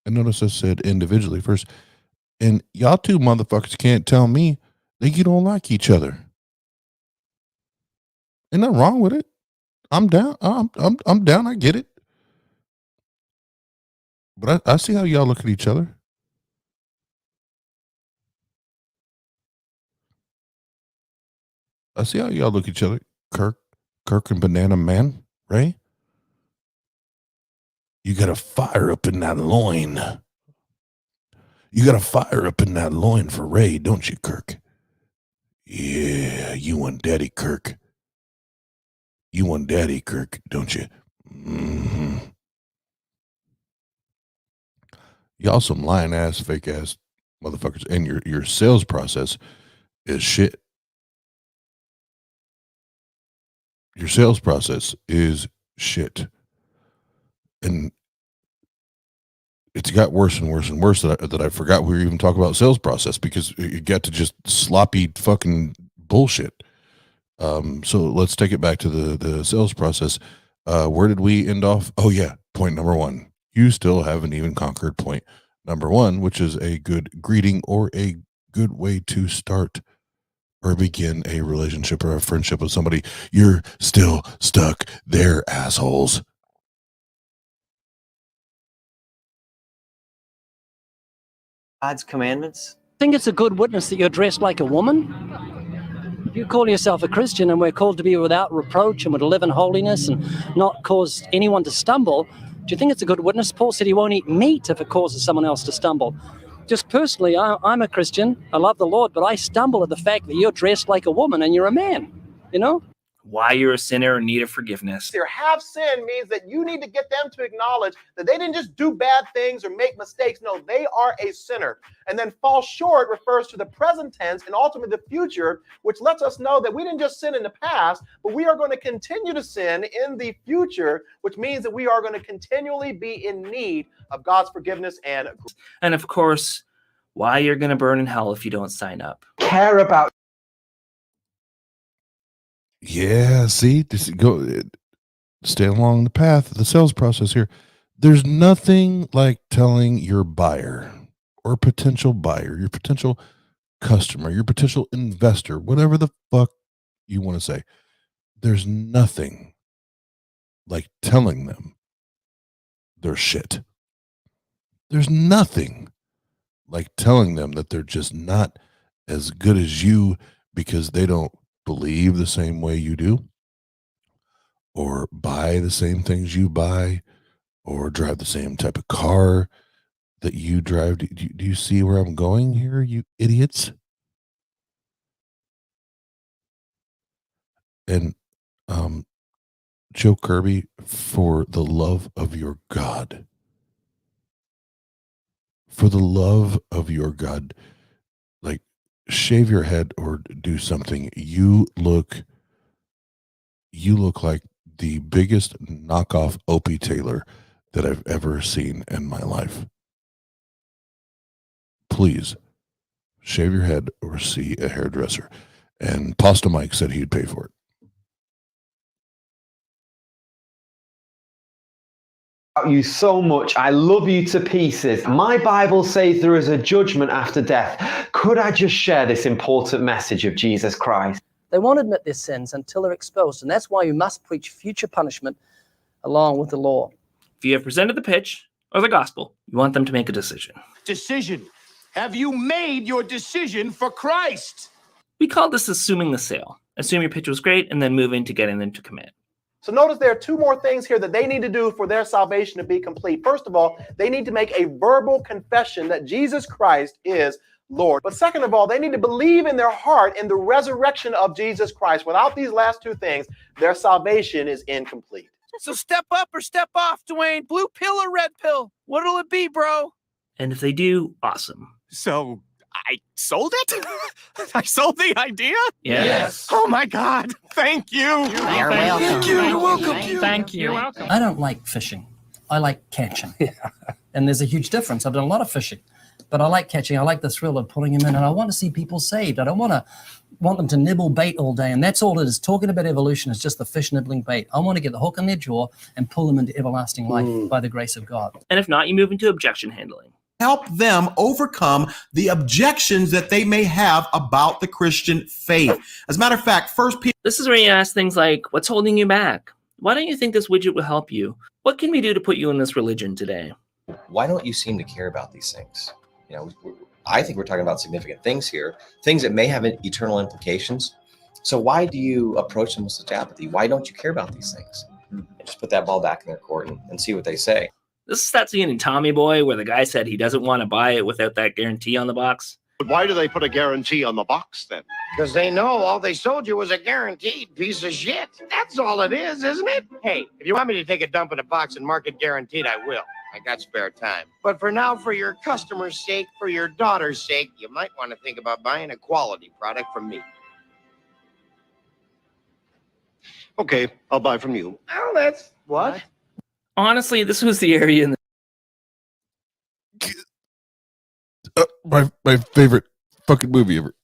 And notice I said individually first. And y'all two motherfuckers can't tell me that you don't like each other. Ain't nothing wrong with it. I'm down. I'm down. I get it. But I see how y'all look at each other. I see how y'all look at each other. Kirk and Banana Man, Ray. You got a fire up in that loin. You got a fire up in that loin for Ray, don't you, Kirk? Yeah, you want Daddy Kirk. You want Daddy Kirk, don't you? Mm-hmm. Y'all some lying ass, fake ass motherfuckers. And your sales process is shit. Your sales process is shit. And it's got worse and worse and worse that I forgot we were even talking about sales process because it got to just sloppy fucking bullshit. So let's take it back to the sales process. Where did we end off? Oh yeah. Point number 1. You still haven't even conquered point number 1, which is a good greeting or a good way to start or begin a relationship or a friendship with somebody. You're still stuck there, assholes. God's commandments. Think it's a good witness that you're dressed like a woman? You call yourself a Christian and we're called to be without reproach and we're to live in holiness and not cause anyone to stumble. Do you think it's a good witness? Paul said he won't eat meat if it causes someone else to stumble. Just personally, I'm a Christian. I love the Lord, but I stumble at the fact that you're dressed like a woman and you're a man, you know? Why you're a sinner in need of forgiveness. Have sin means that you need to get them to acknowledge that they didn't just do bad things or make mistakes. No, they are a sinner. And then fall short refers to the present tense and ultimately the future, which lets us know that we didn't just sin in the past, but we are going to continue to sin in the future, which means that we are going to continually be in need of God's forgiveness and of course, why you're going to burn in hell if you don't sign up. Care about. Yeah, see, stay along the path of the sales process here. There's nothing like telling your buyer or potential buyer, your potential customer, your potential investor, whatever the fuck you want to say. There's nothing like telling them they're shit. There's nothing like telling them that they're just not as good as you because they don't believe the same way you do, or buy the same things you buy, or drive the same type of car that you drive. Do you see where I'm going here, you idiots? And Joe Kirby, for the love of your God, like, shave your head or do something. You look like the biggest knockoff Opie Taylor that I've ever seen in my life. Please shave your head or see a hairdresser. And Pasta Mike said he'd pay for it. You so much. I love you to pieces. My Bible says there is a judgment after death. Could I just share this important message of Jesus Christ? They won't admit their sins until they're exposed, and that's why you must preach future punishment along with the law. If you have presented the pitch or the gospel, you want them to make a decision. Decision. Have you made your decision for Christ? We call this assuming the sale. Assume your pitch was great and then move into getting them to commit. So notice there are 2 more things here that they need to do for their salvation to be complete. First of all, they need to make a verbal confession that Jesus Christ is Lord. But second of all, they need to believe in their heart in the resurrection of Jesus Christ. Without these last 2 things, their salvation is incomplete. So step up or step off, Dwayne. Blue pill or red pill? What'll it be, bro? And if they do, awesome. So I sold it? I sold the idea? Yes. Oh my God. Thank you. You're welcome. Thank you. You're welcome. Thank you. You're welcome. I don't like fishing. I like catching. And there's a huge difference. I've done a lot of fishing. but I like the thrill of putting them in, and I want to see people saved. I don't want them to nibble bait all day, and that's all it is. Talking about evolution is just the fish nibbling bait. I want to get the hook in their jaw and pull them into everlasting life by the grace of God. And if not, you move into objection handling. Help them overcome the objections that they may have about the Christian faith. As a matter of fact, This is where you ask things like, what's holding you back? Why don't you think this widget will help you? What can we do to put you in this religion today? Why don't you seem to care about these things? You know, I think we're talking about significant things here, things that may have eternal implications. So why do you approach them with such apathy? Why don't you care about these things? Just put that ball back in their court and see what they say. This is that scene in Tommy Boy where the guy said he doesn't want to buy it without that guarantee on the box. But why do they put a guarantee on the box then? Because they know all they sold you was a guaranteed piece of shit. That's all it is, isn't it? Hey, if you want me to take a dump in a box and mark it guaranteed, I will. I got spare time. But for now, for your customer's sake, for your daughter's sake, you might want to think about buying a quality product from me. Okay, I'll buy from you. Oh, that's what? Honestly, this was the area in the My favorite fucking movie ever.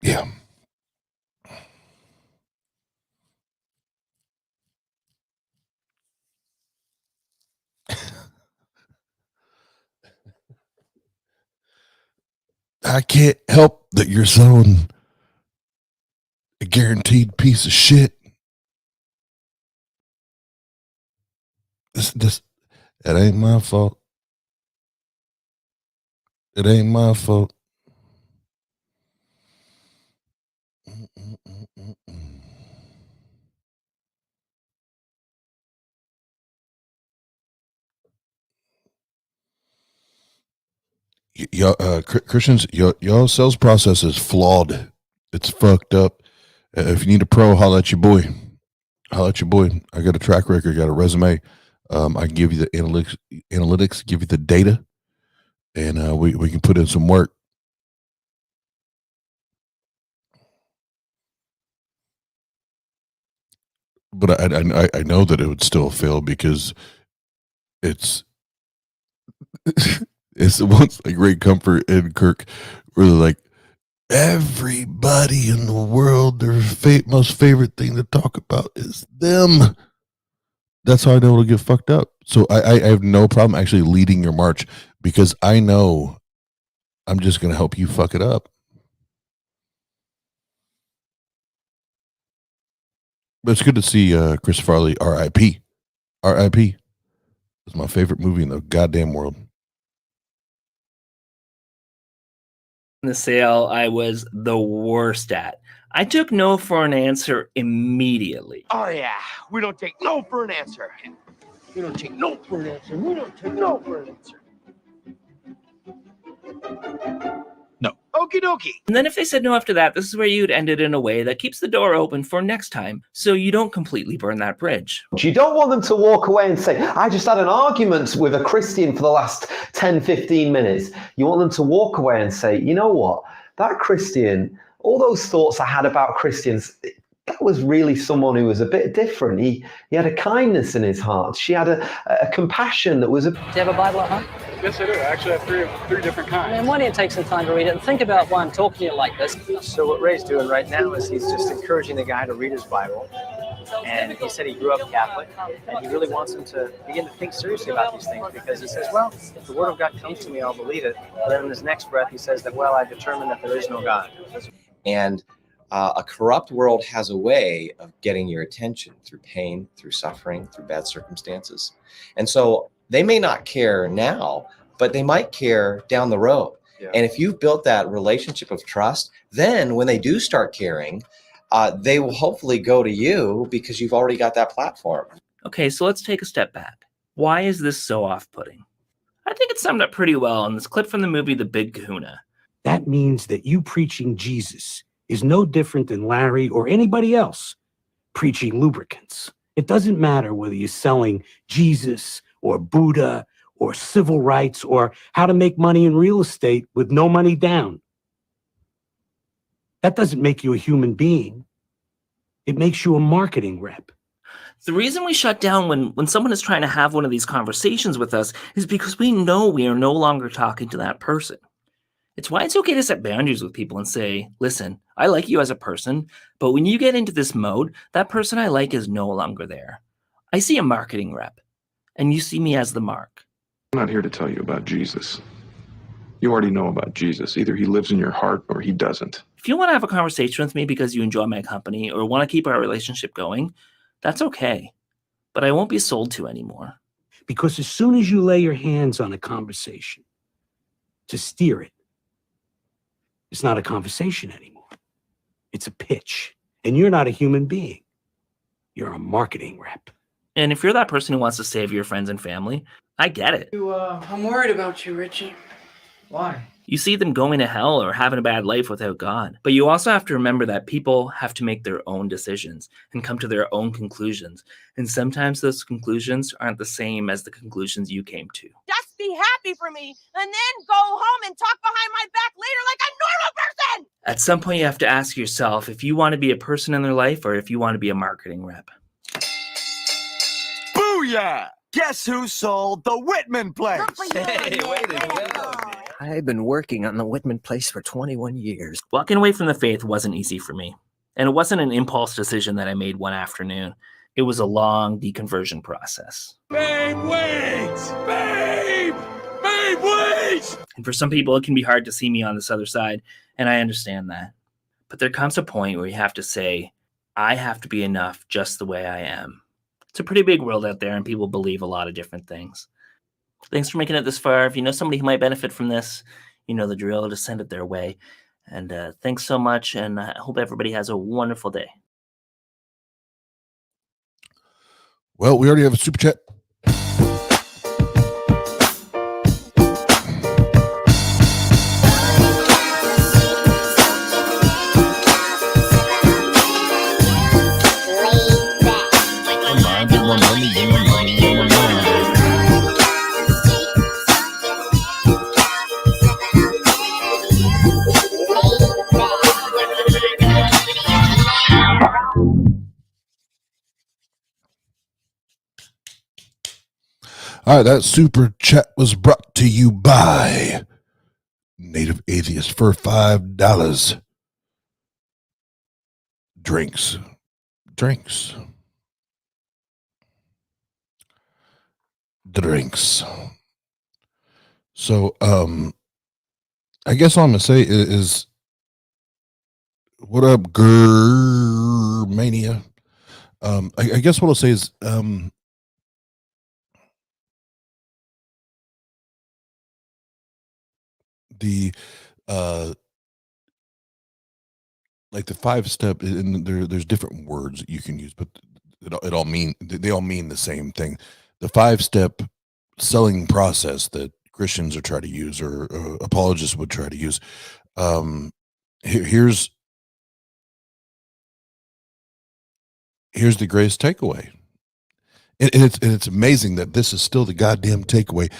Yeah. I can't help that you're selling a guaranteed piece of shit. This, it ain't my fault. It ain't my fault. Y'all, Christians, y'all sales process is flawed. It's fucked up. If you need a pro, holla at your boy. Holla at your boy. I got a track record, got a resume. I can give you the analytics, give you the data, and we can put in some work. But I know that it would still fail because it's the ones like Ray Comfort and Kirk were like, everybody in the world, their most favorite thing to talk about is them. That's how I know it'll get fucked up. So I have no problem actually leading your march because I know I'm just going to help you fuck it up. But it's good to see Chris Farley, R.I.P. R.I.P. It's my favorite movie in the goddamn world. the sale I was the worst at. I took no for an answer immediately. Oh, yeah. We don't take no for an answer. We don't take no for an answer. We don't take no for an answer. No. Okie dokie. And then if they said no after that, this is where you'd end it in a way that keeps the door open for next time, so you don't completely burn that bridge. You don't want them to walk away and say, I just had an argument with a Christian for the last 10, 15 minutes. You want them to walk away and say, you know what, that Christian, all those thoughts I had about Christians, that was really someone who was a bit different. He had a kindness in his heart. She had a compassion that was a... Do you have a Bible at home? Yes, I do. I actually have three different kinds. And why don't you take some time to read it and think about why I'm talking to you like this? So what Ray's doing right now is he's just encouraging the guy to read his Bible. And he said he grew up Catholic, and he really wants him to begin to think seriously about these things, because he says, well, if the Word of God comes to me, I'll believe it. But then in his next breath, he says that, well, I determined that there is no God. And a corrupt world has a way of getting your attention through pain, through suffering, through bad circumstances. And so they may not care now, but they might care down the road. Yeah. And if you've built that relationship of trust, then when they do start caring, they will hopefully go to you because you've already got that platform. Okay, so let's take a step back. Why is this so off-putting? I think it's summed up pretty well in this clip from the movie The Big Kahuna. That means that you preaching Jesus is no different than Larry or anybody else preaching lubricants. It doesn't matter whether you're selling Jesus or Buddha or civil rights or how to make money in real estate with no money down. That doesn't make you a human being. It makes you a marketing rep. The reason we shut down when someone is trying to have one of these conversations with us is because we know we are no longer talking to that person. It's why it's okay to set boundaries with people and say, listen, I like you as a person, but when you get into this mode, that person I like is no longer there. I see a marketing rep, and you see me as the mark. I'm not here to tell you about Jesus. You already know about Jesus. Either he lives in your heart or he doesn't. If you want to have a conversation with me because you enjoy my company or want to keep our relationship going, that's okay. But I won't be sold to anymore. Because as soon as you lay your hands on a conversation to steer it, it's not a conversation anymore. It's a pitch. And you're not a human being. You're a marketing rep. And if you're that person who wants to save your friends and family, I get it. I'm worried about you, Richie. Why? You see them going to hell or having a bad life without God. But you also have to remember that people have to make their own decisions and come to their own conclusions. And sometimes those conclusions aren't the same as the conclusions you came to. Just be happy for me and then go home and talk behind my back later like a normal person. At some point, you have to ask yourself if you want to be a person in their life or if you want to be a marketing rep. Booyah! Guess who sold the Whitman place? Hey, way to go. I've been working on the Whitman place for 21 years. Walking away from the faith wasn't easy for me. And it wasn't an impulse decision that I made one afternoon. It was a long deconversion process. Babe, wait! Babe! Babe, wait! And for some people, it can be hard to see me on this other side, and I understand that. But there comes a point where you have to say, I have to be enough just the way I am. It's a pretty big world out there, and people believe a lot of different things. Thanks for making it this far. If you know somebody who might benefit from this, you know the drill, just send it their way. And thanks so much, and I hope everybody has a wonderful day. Well, we already have a super chat. All right, that super chat was brought to you by Native Atheist for $5. Drinks. So, I guess all I'm gonna say is what up, Grrrmania? I guess what I'll say is, the like the 5-step, and there's different words that you can use, but they all mean the same thing. The 5-step selling process that Christians are trying to use, or apologists would try to use. Here's the greatest takeaway, and it's amazing that this is still the goddamn takeaway.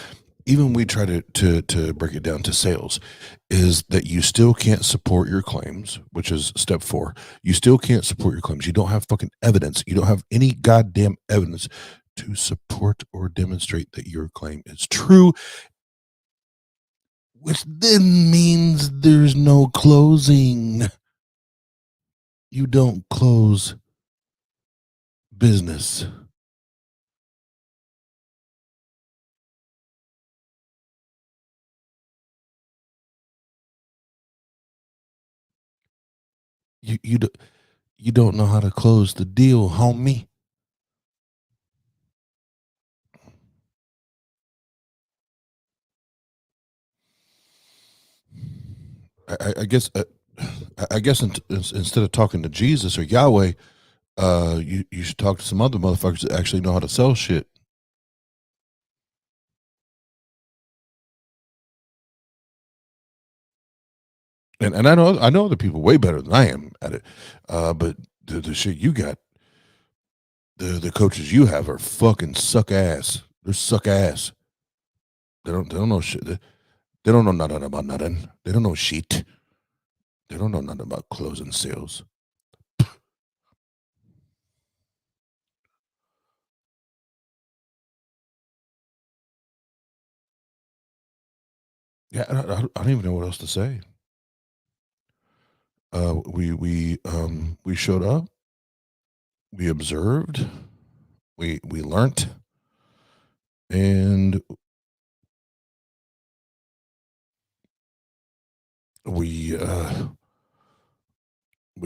Even when we try to break it down to sales, is that you still can't support your claims, which is step 4. You still can't support your claims. You don't have fucking evidence. You don't have any goddamn evidence to support or demonstrate that your claim is true, which then means there's no closing. You don't close business. You don't know how to close the deal, homie. I guess instead of talking to Jesus or Yahweh, you should talk to some other motherfuckers that actually know how to sell shit. And I know other people way better than I am at it. But the shit you got, the coaches you have are fucking suck ass. They're suck ass. They don't know shit. They don't know nothing about nothing. They don't know shit. They don't know nothing about closing sales. Yeah, I don't even know what else to say. We showed up. We observed. We learnt, and we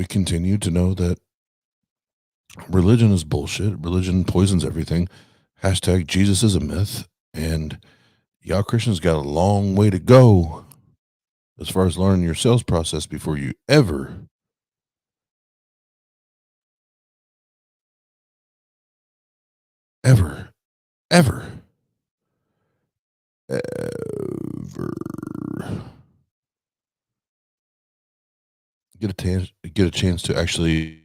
continue to know that religion is bullshit. Religion poisons everything. Hashtag Jesus is a myth, and y'all Christians got a long way to go as far as learning your sales process before you ever get a chance to actually,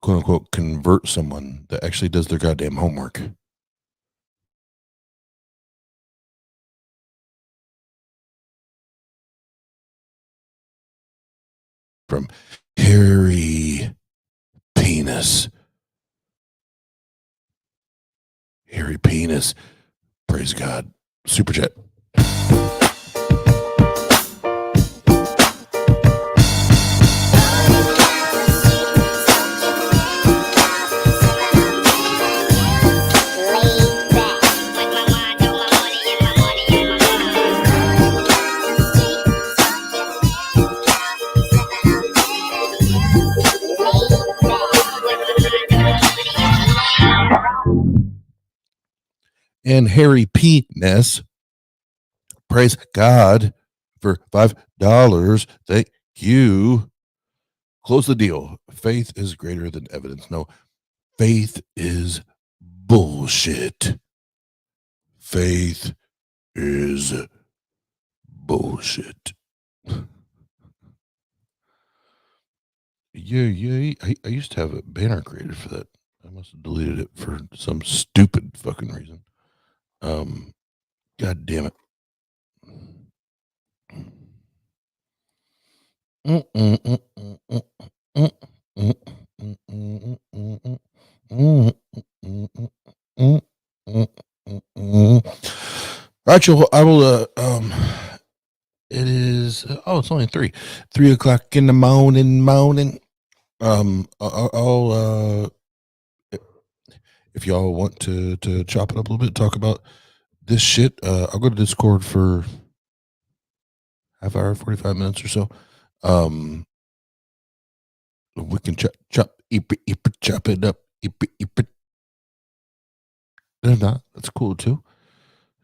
quote unquote, convert someone that actually does their goddamn homework. From hairy penis. Hairy penis. Praise God. Super chat. And Harry Penis, praise God for $5. Thank you. Close the deal. Faith is greater than evidence. No, faith is bullshit. Faith is bullshit. Yeah. I used to have a banner created for that. I must have deleted it for some stupid fucking reason. God damn it. All right, I will it is it's only 3 o'clock in the morning. I'll if y'all want to chop it up a little bit, talk about this shit, I'll go to Discord for half hour, 45 minutes or so. We can chop it up. If not, that's cool too.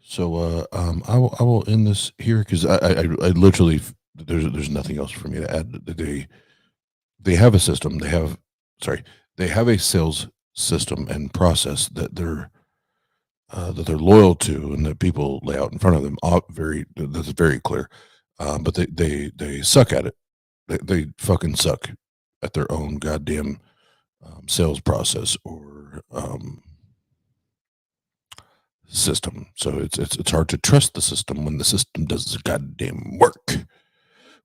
So I will end this here because I literally there's nothing else for me to add. They have a system. They have a sales system and process that they're loyal to and that people lay out in front of them. That's very clear. But they suck at it. They fucking suck at their own goddamn sales process or system. So it's hard to trust the system when the system does the goddamn work.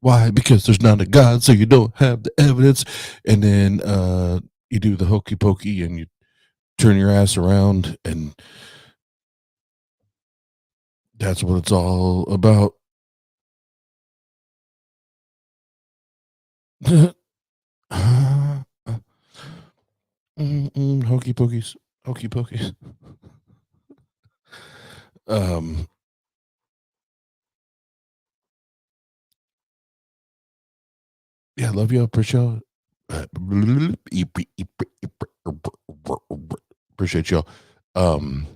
Why? Because there's not a God, so you don't have the evidence. And then you do the hokey pokey and you turn your ass around, and that's what it's all about. Hokey pokeys. Yeah, love y'all. Appreciate y'all. Appreciate y'all. And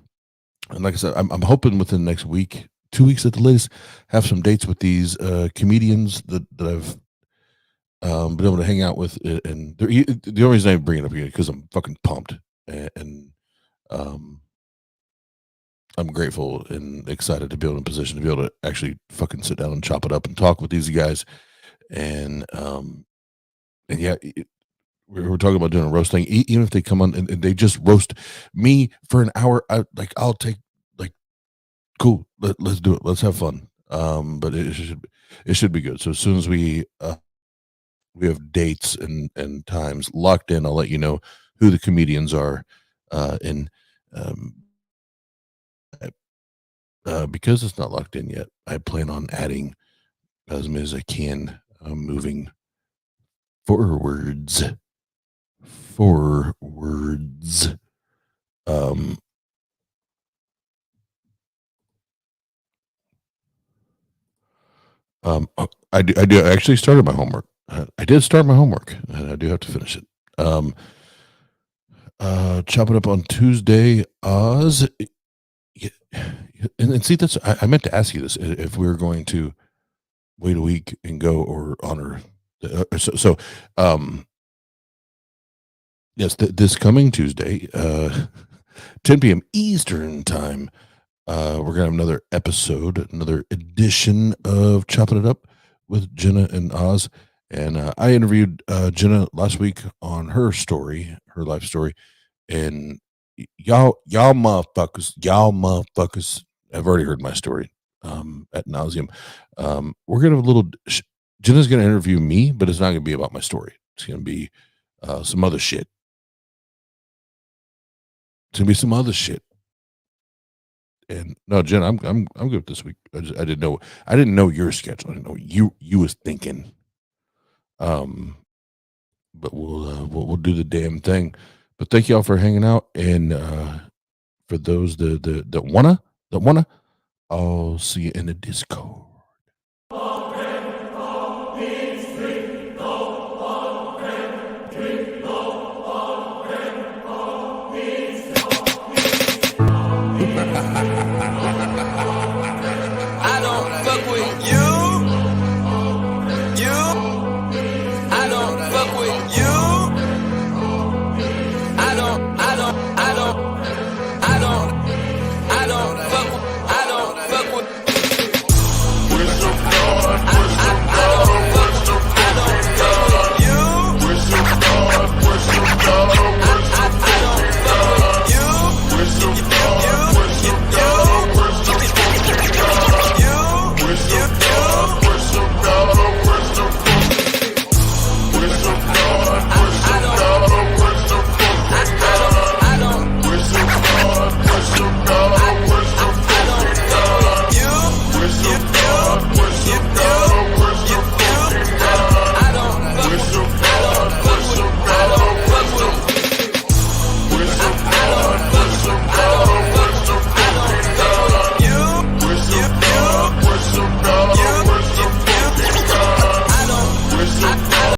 like I said, I'm hoping within the next week, 2 weeks at the latest, have some dates with these comedians that I've been able to hang out with. And the only reason I bring it up here is because I'm fucking pumped and I'm grateful and excited to be able in a position to be able to actually fucking sit down and chop it up and talk with these guys And yeah, we're talking about doing a roast thing. Even if they come on and they just roast me for an hour, I'll take cool. Let's do it. Let's have fun. But it should be good. So as soon as we have dates and times locked in, I'll let you know who the comedians are. Because it's not locked in yet, I plan on adding as many as I can, moving forwards. I actually started my homework. I did start my homework, and I do have to finish it. Chop it up on Tuesday, Oz. And see, that's I meant to ask you this: if we were going to wait a week and go or honor. Yes, this coming Tuesday, 10 p.m. Eastern time. We're gonna have another episode, another edition of Chopping It Up with Jenna and Oz. And I interviewed Jenna last week on her life story, and y'all motherfuckers have already heard my story ad nauseum. We're gonna have a little. Jenna's gonna interview me, but it's not gonna be about my story. It's gonna be some other shit. It's gonna be some other shit. And no, Jen, I'm good this week. I didn't know your schedule. I didn't know what you was thinking. But we'll do the damn thing. But thank y'all for hanging out, and for those that wanna, I'll see you in the Discord.